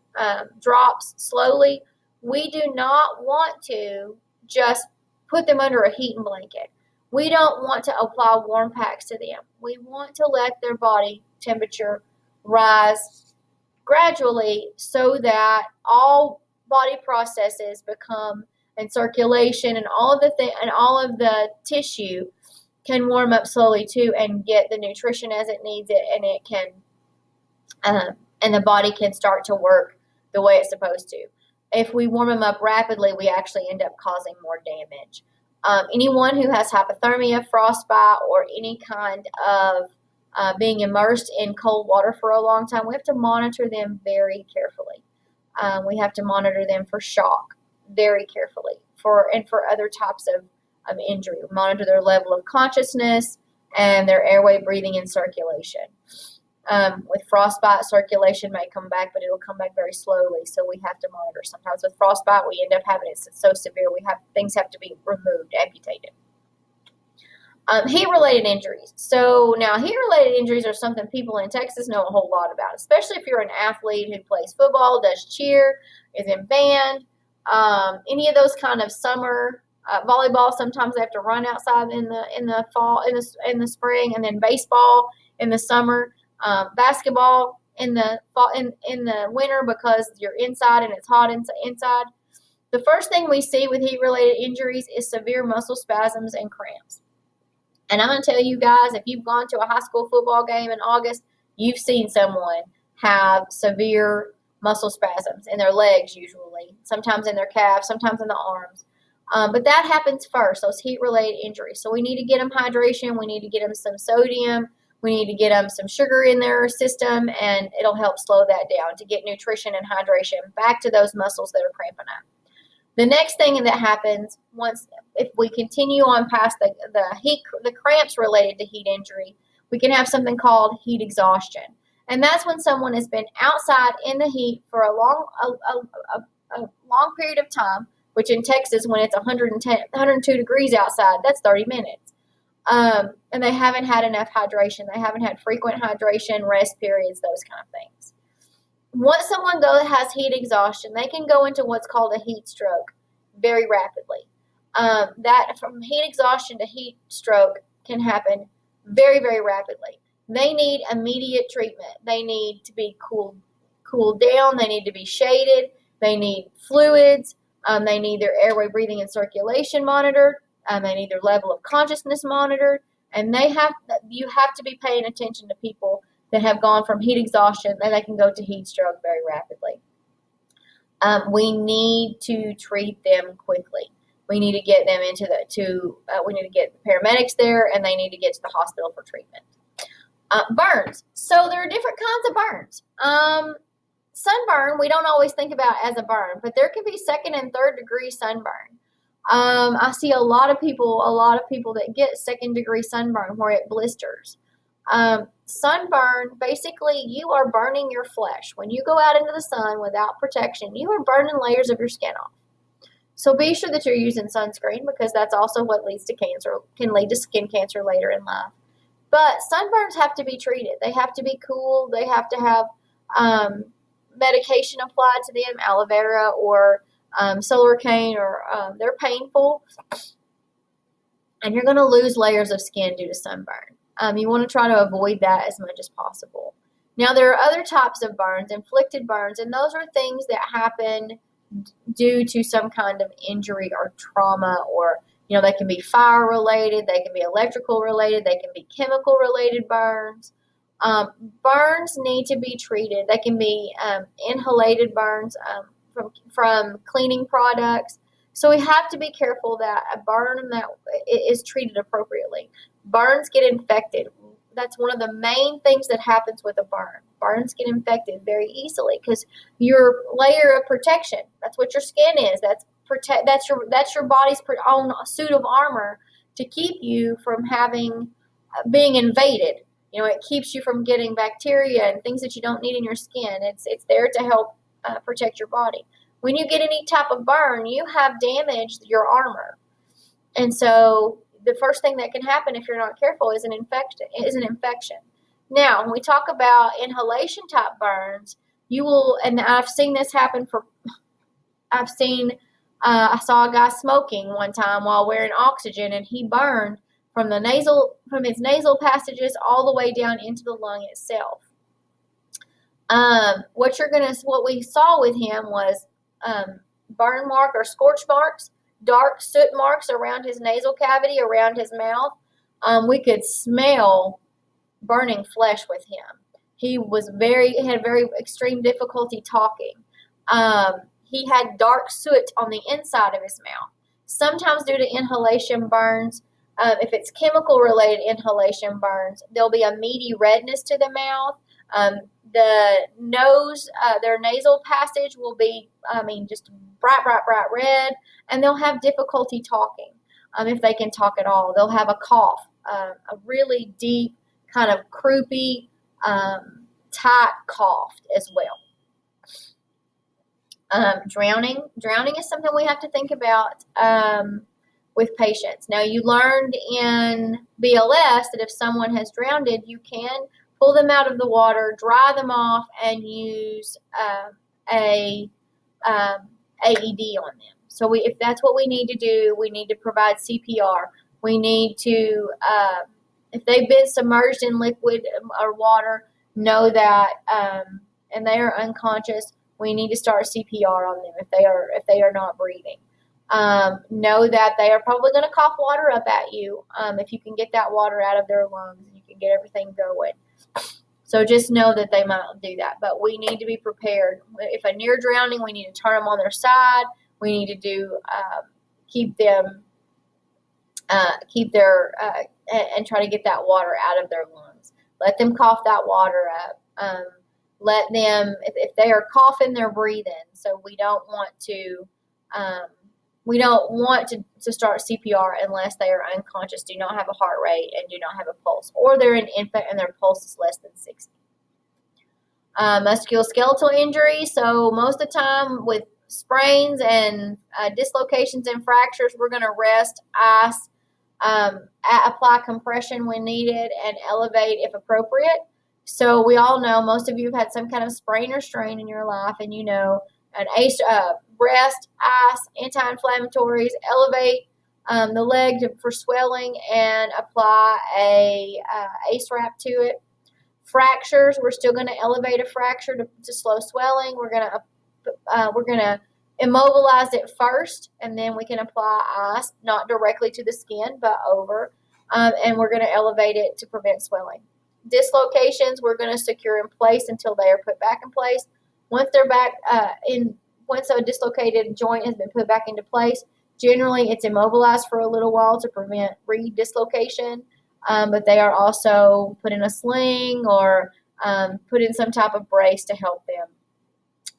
drops slowly, we do not want to just put them under a heating blanket. We don't want to apply warm packs to them. We want to let their body temperature rise gradually so that all body processes become, and circulation and all of the tissue can warm up slowly too and get the nutrition as it needs it, and it can and the body can start to work the way it's supposed to. If we warm them up rapidly, we actually end up causing more damage. Anyone who has hypothermia, frostbite, or any kind of being immersed in cold water for a long time, we have to monitor them very carefully. We have to monitor them for shock very carefully for other types of injury. We monitor their level of consciousness and their airway, breathing, and circulation. With frostbite, circulation may come back, but it'll come back very slowly, so we have to monitor. Sometimes with frostbite, we end up having it so severe things have to be removed, amputated. Heat-related injuries. So now heat-related injuries are something people in Texas know a whole lot about, especially if you're an athlete who plays football, does cheer, is in band, any of those kind of summer volleyball. Sometimes they have to run outside in the fall, in the spring, and then baseball in the summer. Basketball in the fall, in the winter, because you're inside and it's hot inside. The first thing we see with heat-related injuries is severe muscle spasms and cramps. And I'm going to tell you guys, if you've gone to a high school football game in August, you've seen someone have severe muscle spasms in their legs usually, sometimes in their calves, sometimes in the arms. But that happens first, those heat-related injuries. So we need to get them hydration. We need to get them some sodium. We need to get them some sugar in their system, and it'll help slow that down to get nutrition and hydration back to those muscles that are cramping up. The next thing that happens if we continue on past the cramps related to heat injury, we can have something called heat exhaustion. And that's when someone has been outside in the heat for a long period of time, which in Texas, when it's 102 degrees outside, that's 30 minutes. And they haven't had enough hydration. They haven't had frequent hydration, rest periods, those kind of things. Once someone has heat exhaustion, they can go into what's called a heat stroke very rapidly. That from heat exhaustion to heat stroke can happen very, very rapidly. They need immediate treatment. They need to be cooled down. They need to be shaded. They need fluids. They need their airway, breathing, and circulation monitored. They need their level of consciousness monitored. And you have to be paying attention to people that have gone from heat exhaustion, and they can go to heat stroke very rapidly. We need to treat them quickly. We need to get them we need to get the paramedics there, and they need to get to the hospital for treatment. Burns. So there are different kinds of burns. Sunburn, we don't always think about as a burn, but there can be second and third degree sunburn. I see a lot of people that get second degree sunburn where it blisters. Sunburn, basically, you are burning your flesh. When you go out into the sun without protection, you are burning layers of your skin off. So be sure that you're using sunscreen, because that's also what leads to cancer, can lead to skin cancer later in life. But sunburns have to be treated. They have to be cool. They have to have medication applied to them, aloe vera or solar cane, or they're painful. And you're going to lose layers of skin due to sunburn. You want to try to avoid that as much as possible. Now, there are other types of burns, inflicted burns, and those are things that happen due to some kind of injury or trauma, or they can be fire related, they can be electrical related, they can be chemical related burns. Burns need to be treated. They can be inhalated burns from cleaning products. So we have to be careful that a burn that is treated appropriately. Burns get infected. That's one of the main things that happens with a burn. Burns get infected very easily because your layer of protection, that's what your skin is. That's your body's own suit of armor to keep you from being invaded. It keeps you from getting bacteria and things that you don't need in your skin. It's there to help protect your body. When you get any type of burn, you have damaged your armor. And so the first thing that can happen if you're not careful is an infection. Now, when we talk about inhalation type burns, you will, and I saw a guy smoking one time while wearing oxygen, and he burned from his nasal passages all the way down into the lung itself. What we saw with him was burn mark or scorch marks, dark soot marks around his nasal cavity, around his mouth. We could smell burning flesh with him. He had very extreme difficulty talking. He had dark soot on the inside of his mouth. Sometimes due to inhalation burns, if it's chemical related inhalation burns, there'll be a meaty redness to the mouth. The nose, their nasal passage will be, just bright red, and they'll have difficulty talking. If they can talk at all, they'll have a cough, a really deep, kind of croupy, tight cough as well. Drowning is something we have to think about with patients. Now, you learned in BLS that if someone has drowned, you can pull them out of the water, dry them off, and use a AED on them. So if that's what we need to do, we need to provide CPR. We need to, if they've been submerged in liquid or water, know that, and they are unconscious, we need to start CPR on them if they are not breathing. Know that they are probably going to cough water up at you. If you can get that water out of their lungs, you can get everything going. So just know that they might do that, but we need to be prepared. If a near drowning, we need to turn them on their side. We need to keep and try to get that water out of their lungs. Let them cough that water up. Let them, if they are coughing, they're breathing. So we don't want to start CPR unless they are unconscious, do not have a heart rate, and do not have a pulse, or they're an infant and their pulse is less than 60. Musculoskeletal injury. So most of the time with sprains and dislocations and fractures, we're going to rest, ice, apply compression when needed, and elevate if appropriate. So we all know, most of you have had some kind of sprain or strain in your life, and an rest, ice, anti-inflammatories, elevate the leg for swelling, and apply a ACE wrap to it. Fractures, we're still going to elevate a fracture to slow swelling. We're going to immobilize it first, and then we can apply ice, not directly to the skin, but over, and we're going to elevate it to prevent swelling. Dislocations, we're going to secure in place until they are put back in place. Once they're back once a dislocated joint has been put back into place, generally it's immobilized for a little while to prevent re-dislocation, but they are also put in a sling or put in some type of brace to help them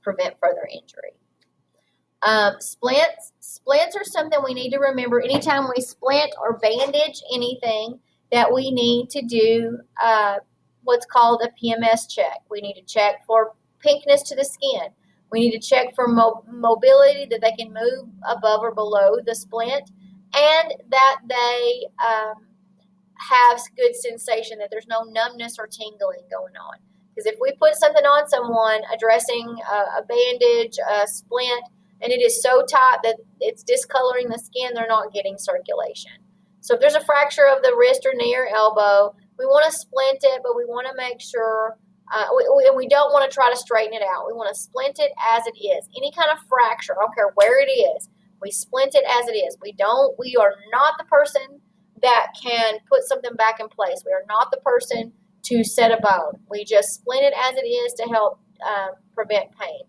prevent further injury. Splints are something we need to remember. Anytime we splint or bandage anything, that we need to do what's called a PMS check. We need to check for pinkness to the skin. We need to check for mobility, that they can move above or below the splint, and that they have good sensation, that there's no numbness or tingling going on. Because if we put something on someone, a dressing, a bandage, a splint, and it is so tight that it's discoloring the skin, they're not getting circulation. So if there's a fracture of the wrist or knee or elbow, we want to splint it, but we want to make sure, we don't want to try to straighten it out. We want to splint it as it is. Any kind of fracture, I don't care where it is, we splint it as it is. We are not the person that can put something back in place. We are not the person to set a bone. We just splint it as it is to help prevent pain.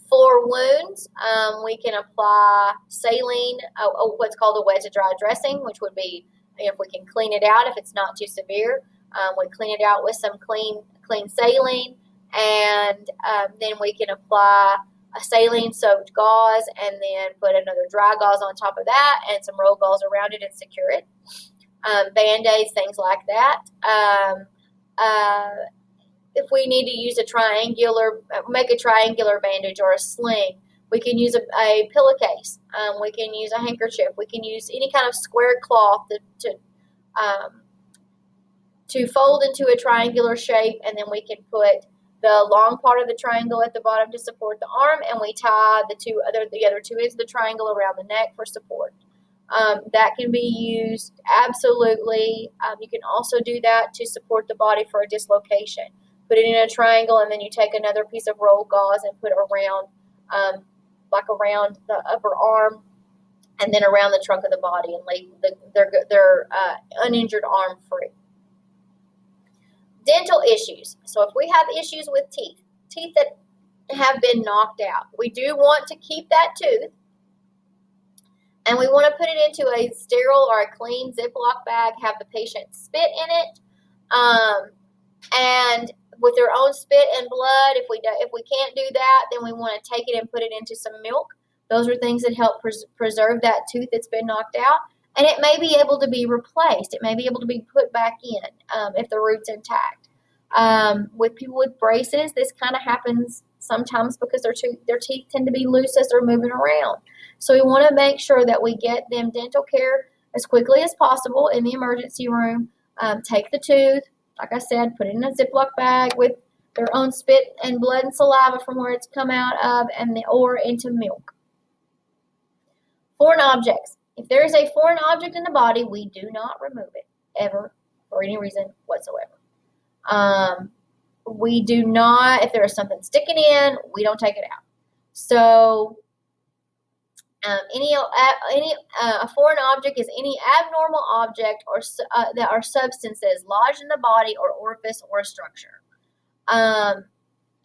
For wounds, we can apply saline, what's called a wet to dry dressing, which would be, if we can clean it out, if it's not too severe, we clean it out with some clean saline, and then we can apply a saline-soaked gauze, and then put another dry gauze on top of that, and some roll gauze around it and secure it. Band-aids, things like that. If we need to use make a triangular bandage or a sling, we can use a pillowcase. We can use a handkerchief. We can use any kind of square cloth to fold into a triangular shape, and then we can put the long part of the triangle at the bottom to support the arm, and we tie the other two ends of the triangle around the neck for support. That can be used absolutely. You can also do that to support the body for a dislocation. Put it in a triangle, and then you take another piece of roll gauze and put it around, around the upper arm, and then around the trunk of the body, and leave their uninjured arm free. Dental issues. So if we have issues with teeth that have been knocked out, we do want to keep that tooth, and we want to put it into a sterile or a clean Ziploc bag, have the patient spit in it, and with their own spit and blood. If we can't do that, then we want to take it and put it into some milk. Those are things that help preserve that tooth that's been knocked out. And it may be able to be replaced. It may be able to be put back in if the root's intact. With people with braces, this kind of happens sometimes because their teeth tend to be loose as they're moving around. So we want to make sure that we get them dental care as quickly as possible in the emergency room. Take the tooth, like I said, put it in a Ziploc bag with their own spit and blood and saliva from where it's come out of, or into milk. Foreign objects. If there is a foreign object in the body, we do not remove it, ever, for any reason whatsoever. We do not, if there is something sticking in, we don't take it out. So, a foreign object is any abnormal object that are substances lodged in the body or orifice or structure. In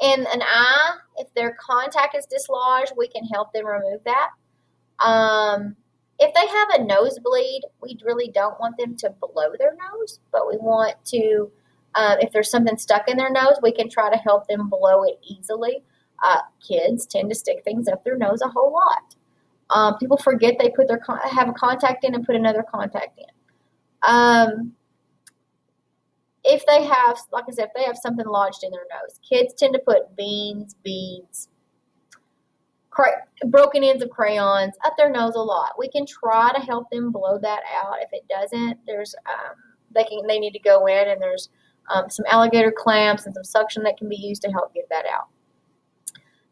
an eye, if their contact is dislodged, we can help them remove that. If they have a nosebleed, we really don't want them to blow their nose, but we want to, if there's something stuck in their nose, we can try to help them blow it easily. Kids tend to stick things up their nose a whole lot. People forget they have a contact in and put another contact in. If they have, like I said, if they have something lodged in their nose, kids tend to put beans, beads, broken ends of crayons up their nose a lot. We can try to help them blow that out. If it doesn't, there's they need to go in, and there's some alligator clamps and some suction that can be used to help get that out.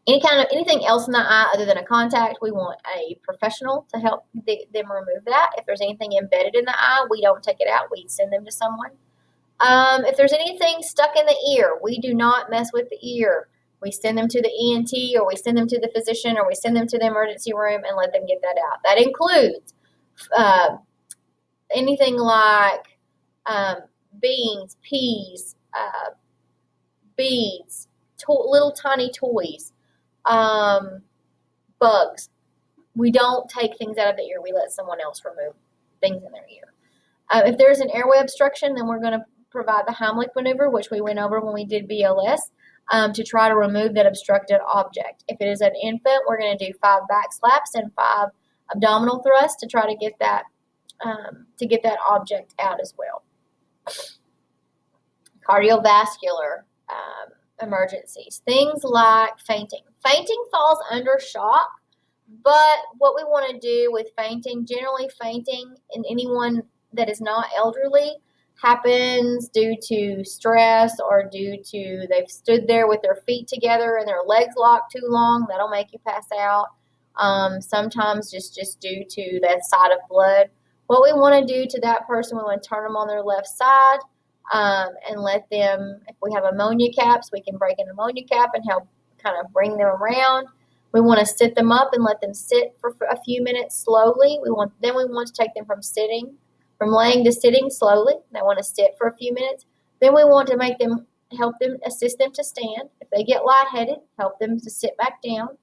Anything else in the eye other than a contact, we want a professional to help them remove that. If there's anything embedded in the eye, we don't take it out. We send them to someone. If there's anything stuck in the ear, we do not mess with the ear. We send them to the ENT, or we send them to the physician, or we send them to the emergency room and let them get that out. That includes anything like beans, peas, beads, little tiny toys, bugs. We don't take things out of the ear. We let someone else remove things in their ear. If there's an airway obstruction, then we're going to provide the Heimlich maneuver, which we went over when we did BLS, to try to remove that obstructed object. If it is an infant, we're going to do 5 back slaps and 5 abdominal thrusts to try to get that object out as well. Cardiovascular emergencies. Things like fainting. Fainting falls under shock, but what we want to do with fainting, generally fainting in anyone that is not elderly, happens due to stress or due to they've stood there with their feet together and their legs locked too long. That'll make you pass out. Sometimes just due to that side of blood. What we want to do to that person, we want to turn them on their left side and let them, if we have ammonia caps, we can break an ammonia cap and help kind of bring them around. We want to sit them up and let them sit for a few minutes slowly. We want to take them from laying to sitting slowly. They want to sit for a few minutes. Then we want to assist them to stand. If they get lightheaded, help them to sit back down.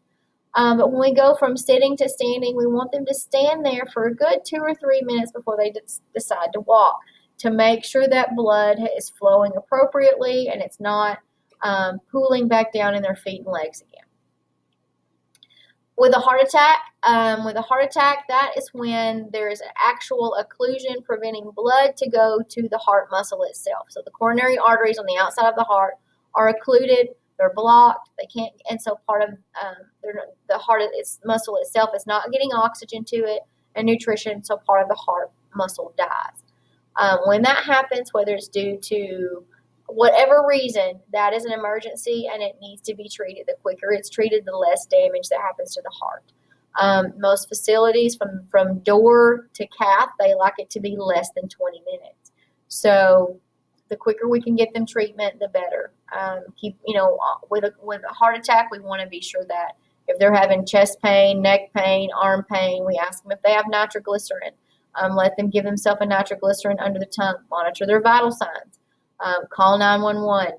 But when we go from sitting to standing, we want them to stand there for a good 2 or 3 minutes before they decide to walk, to make sure that blood is flowing appropriately and it's not pooling back down in their feet and legs again. With a heart attack, that is when there is an actual occlusion preventing blood to go to the heart muscle itself. So the coronary arteries on the outside of the heart are occluded, they're blocked, they can't, and so part of the heart muscle itself is not getting oxygen to it and nutrition, so part of the heart muscle dies. When that happens, whether it's due to whatever reason, that is an emergency and it needs to be treated. The quicker it's treated, the less damage that happens to the heart. Most facilities, from door to cath, they like it to be less than 20 minutes. So the quicker we can get them treatment, the better. With a heart attack, we want to be sure that if they're having chest pain, neck pain, arm pain, we ask them if they have nitroglycerin. Let them give themselves a nitroglycerin under the tongue. Monitor their vital signs. Call 911.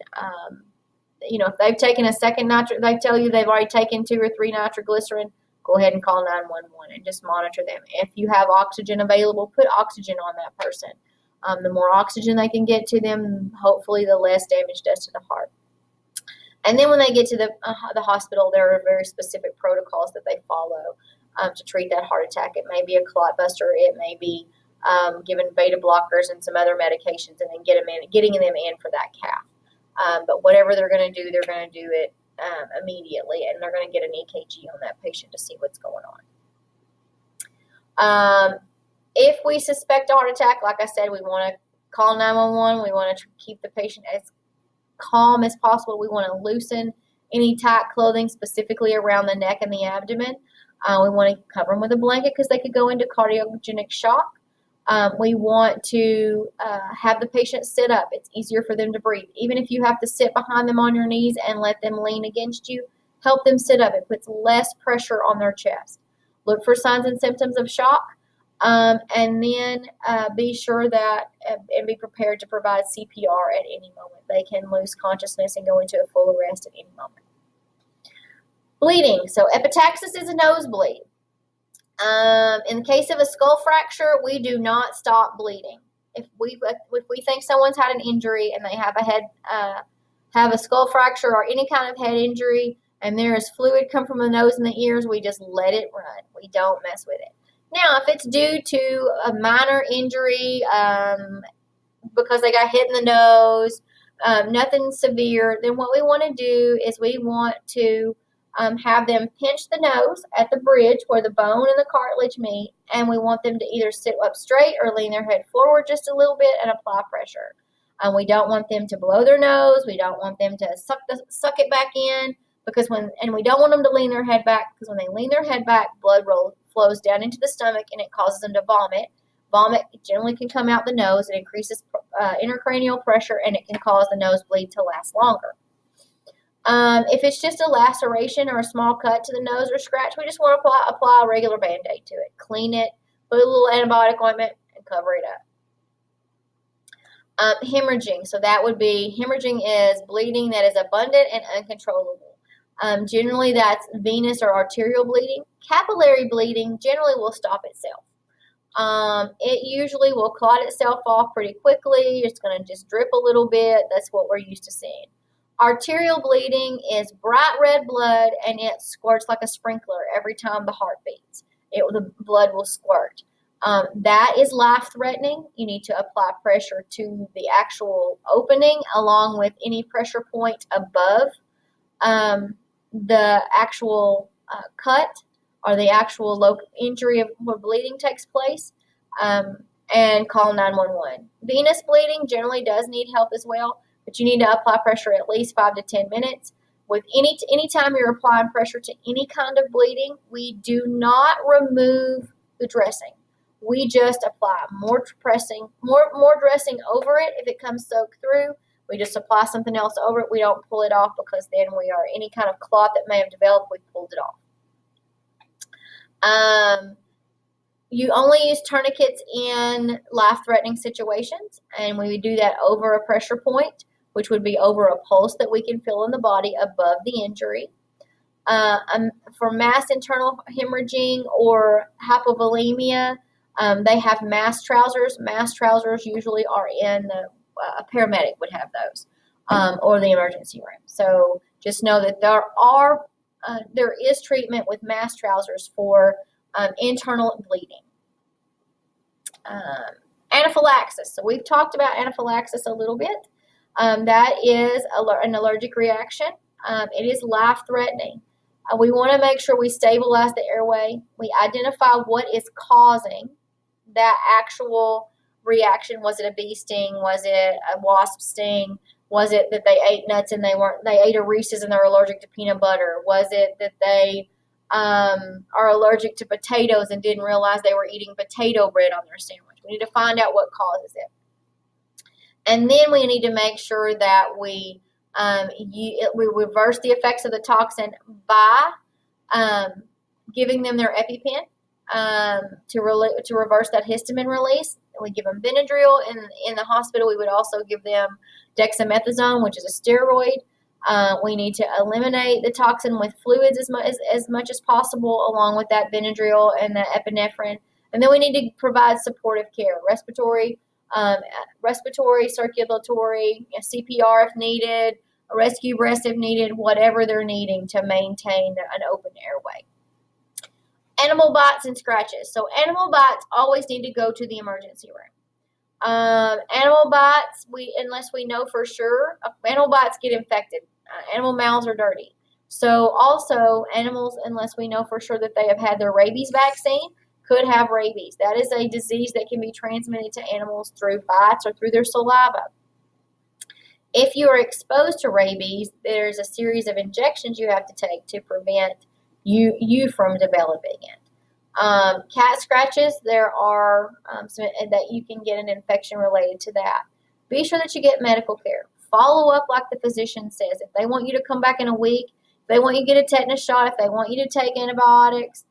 If they've taken a second they tell you they've already taken 2 or 3 nitroglycerin, go ahead and call 911 and just monitor them. If you have oxygen available, put oxygen on that person. The more oxygen they can get to them, hopefully the less damage does to the heart. And then when they get to the hospital, there are very specific protocols that they follow to treat that heart attack. It may be a clot buster. It may be given beta blockers and some other medications, and then getting them in for that cath. But whatever they're going to do it immediately, and they're going to get an EKG on that patient to see what's going on. If we suspect a heart attack, like I said, we want to call 911. We want to keep the patient as calm as possible. We want to loosen any tight clothing, specifically around the neck and the abdomen. We want to cover them with a blanket because they could go into cardiogenic shock. We want to have the patient sit up. It's easier for them to breathe. Even if you have to sit behind them on your knees and let them lean against you, help them sit up. It puts less pressure on their chest. Look for signs and symptoms of shock, and then be sure that and be prepared to provide CPR at any moment. They can lose consciousness and go into a full arrest at any moment. Bleeding. So epistaxis is a nosebleed. In the case of a skull fracture, we do not stop bleeding. If we think someone's had an injury and they have a skull fracture or any kind of head injury, and there is fluid come from the nose and the ears, we just let it run. We don't mess with it. Now, if it's due to a minor injury because they got hit in the nose, nothing severe, then what we want to do is we want to have them pinch the nose at the bridge where the bone and the cartilage meet, and we want them to either sit up straight or lean their head forward just a little bit and apply pressure. We don't want them to blow their nose. We don't want them to suck it back in and we don't want them to lean their head back, because when they lean their head back, blood flows down into the stomach and it causes them to vomit. Vomit generally can come out the nose. It increases intracranial pressure and it can cause the nosebleed to last longer. If it's just a laceration or a small cut to the nose or scratch, we just want to apply a regular Band-Aid to it. Clean it, put a little antibiotic ointment, and cover it up. Hemorrhaging. So hemorrhaging is bleeding that is abundant and uncontrollable. Generally, that's venous or arterial bleeding. Capillary bleeding generally will stop itself. It usually will clot itself off pretty quickly. It's going to just drip a little bit. That's what we're used to seeing. Arterial bleeding is bright red blood, and it squirts like a sprinkler every time the heart beats. The blood will squirt. That is life-threatening. You need to apply pressure to the actual opening along with any pressure point above the actual cut or the actual local injury where bleeding takes place, and call 911. Venous bleeding generally does need help as well, but you need to apply pressure at least 5 to 10 minutes. With anytime you're applying pressure to any kind of bleeding, we do not remove the dressing. We just apply more dressing over it. If it comes soaked through, we just apply something else over it. We don't pull it off because then any kind of clot that may have developed, we pulled it off. You only use tourniquets in life-threatening situations, and we would do that over a pressure point, which would be over a pulse that we can feel in the body above the injury. For mass internal hemorrhaging or hypovolemia, they have mass trousers. Mass trousers usually are in a paramedic would have those, or the emergency room. So just know that there is treatment with mass trousers for internal bleeding. Anaphylaxis. So we've talked about anaphylaxis a little bit. That is an allergic reaction. It is life-threatening. We want to make sure we stabilize the airway. We identify what is causing that actual reaction. Was it a bee sting? Was it a wasp sting? Was it that they ate nuts and they ate a Reese's and they're allergic to peanut butter? Was it that they are allergic to potatoes and didn't realize they were eating potato bread on their sandwich? We need to find out what causes it. And then we need to make sure that we reverse the effects of the toxin by giving them their EpiPen to reverse that histamine release. We give them Benadryl. In the hospital, we would also give them dexamethasone, which is a steroid. We need to eliminate the toxin with fluids as much as possible, along with that Benadryl and the epinephrine. And then we need to provide supportive care, respiratory, circulatory, CPR if needed, a rescue breath if needed, whatever they're needing to maintain an open airway. Animal bites and scratches. So animal bites always need to go to the emergency room. Animal bites, unless we know for sure, animal bites get infected. Animal mouths are dirty. So also animals, unless we know for sure that they have had their rabies vaccine, could have rabies. That is a disease that can be transmitted to animals through bites or through their saliva. If you are exposed to rabies, there's a series of injections you have to take to prevent you from developing it. Cat scratches, there are some that you can get an infection related to that. Be sure that you get medical care. Follow up like the physician says. If they want you to come back in a week, if they want you to get a tetanus shot, if they want you to take antibiotics,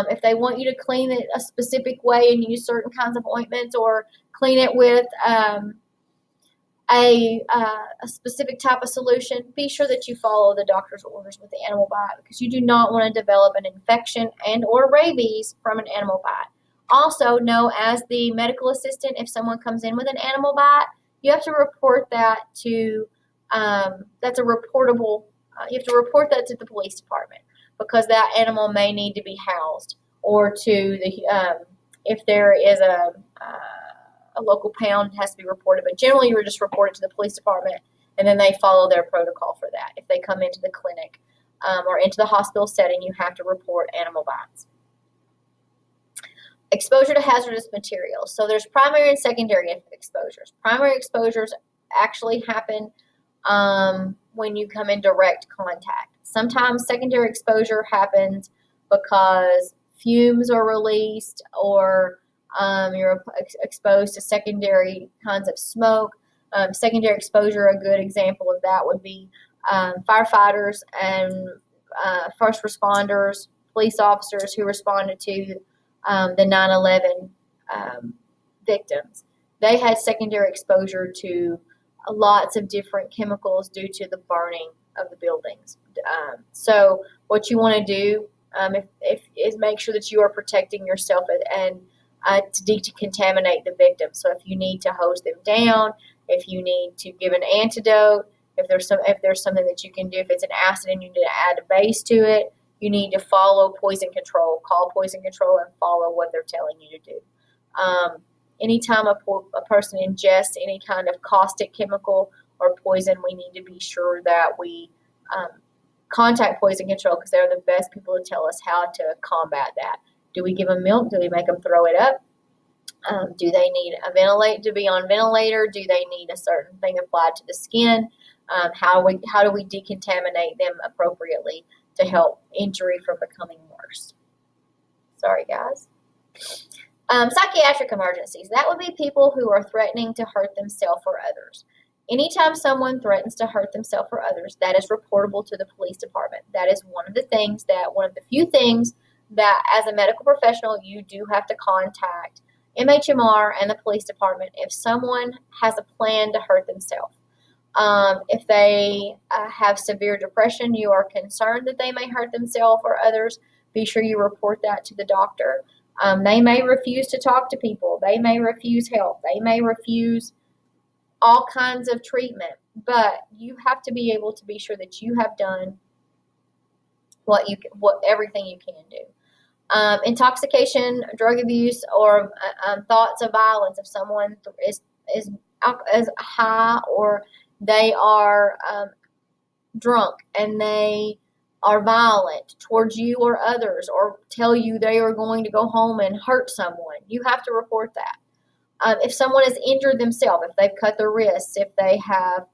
if they want you to clean it a specific way and use certain kinds of ointments, or clean it with a specific type of solution, be sure that you follow the doctor's orders with the animal bite, because you do not want to develop an infection and or rabies from an animal bite. Also, know as the medical assistant, if someone comes in with an animal bite, you have to report that to, that's a reportable, you have to report that to the police department, because that animal may need to be housed, or to the, if there is a local pound, it has to be reported. But generally, you just report it to the police department, and then they follow their protocol for that. If they come into the clinic or into the hospital setting, you have to report animal bites. Exposure to hazardous materials. So there's primary and secondary exposures. Primary exposures actually happen when you come in direct contact. Sometimes secondary exposure happens because fumes are released, or you're exposed to secondary kinds of smoke. Secondary exposure, a good example of that would be firefighters and first responders, police officers who responded to the 9/11 victims. They had secondary exposure to lots of different chemicals due to the burning of the buildings. So what you want to do is make sure that you are protecting yourself and to decontaminate the victim. So if you need to hose them down, if you need to give an antidote, if there's something that you can do, if it's an acid and you need to add a base to it, you need to follow poison control. Call poison control and follow what they're telling you to do. Anytime a person ingests any kind of caustic chemical or poison, we need to be sure that we contact poison control, because they're the best people to tell us how to combat that. Do we give them milk? Do we make them throw it up? Do they need to be on ventilator? Do they need a certain thing applied to the skin? How do we decontaminate them appropriately to help injury from becoming worse? Sorry, guys. Psychiatric emergencies. That would be people who are threatening to hurt themselves or others. Anytime someone threatens to hurt themselves or others, that is reportable to the police department. That is one of the few things that as a medical professional you do have to contact MHMR and the police department if someone has a plan to hurt themselves. If they have severe depression, you are concerned that they may hurt themselves or others, be sure you report that to the doctor. They may refuse to talk to people. They may refuse help. They may refuse all kinds of treatment. But you have to be able to be sure that you have done everything you can do. Intoxication, drug abuse, or thoughts of violence. If someone is high, or they are drunk and they are violent towards you or others, or tell you they are going to go home and hurt someone, you have to report that. If someone has injured themselves, if they've cut their wrists, if they have,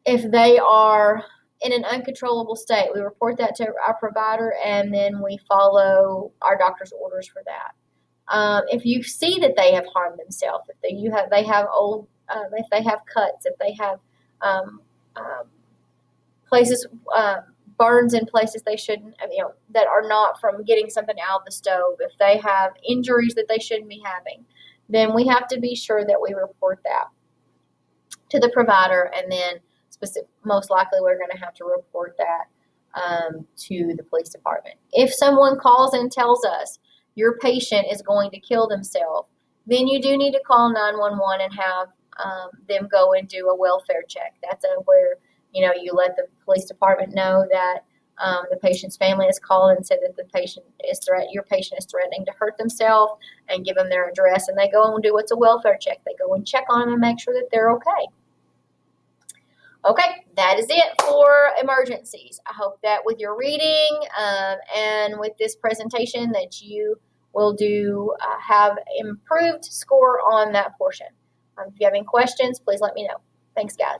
if they are in an uncontrollable state, we report that to our provider, and then we follow our doctor's orders for that. If you see that they have harmed themselves, if they have cuts, if they have places, burns in places they shouldn't, that are not from getting something out of the stove, if they have injuries that they shouldn't be having, then we have to be sure that we report that to the provider, and then most likely we're going to have to report that to the police department. If someone calls and tells us your patient is going to kill themselves, then you do need to call 911 and have them go and do a welfare check. That's where you let the police department know that the patient's family has called and said that your patient is threatening to hurt themselves, and give them their address, and they go and do what's a welfare check. They go and check on them and make sure that they're okay. Okay, that is it for emergencies. I hope that with your reading and with this presentation that you will have improved score on that portion. If you have any questions, please let me know. Thanks, guys.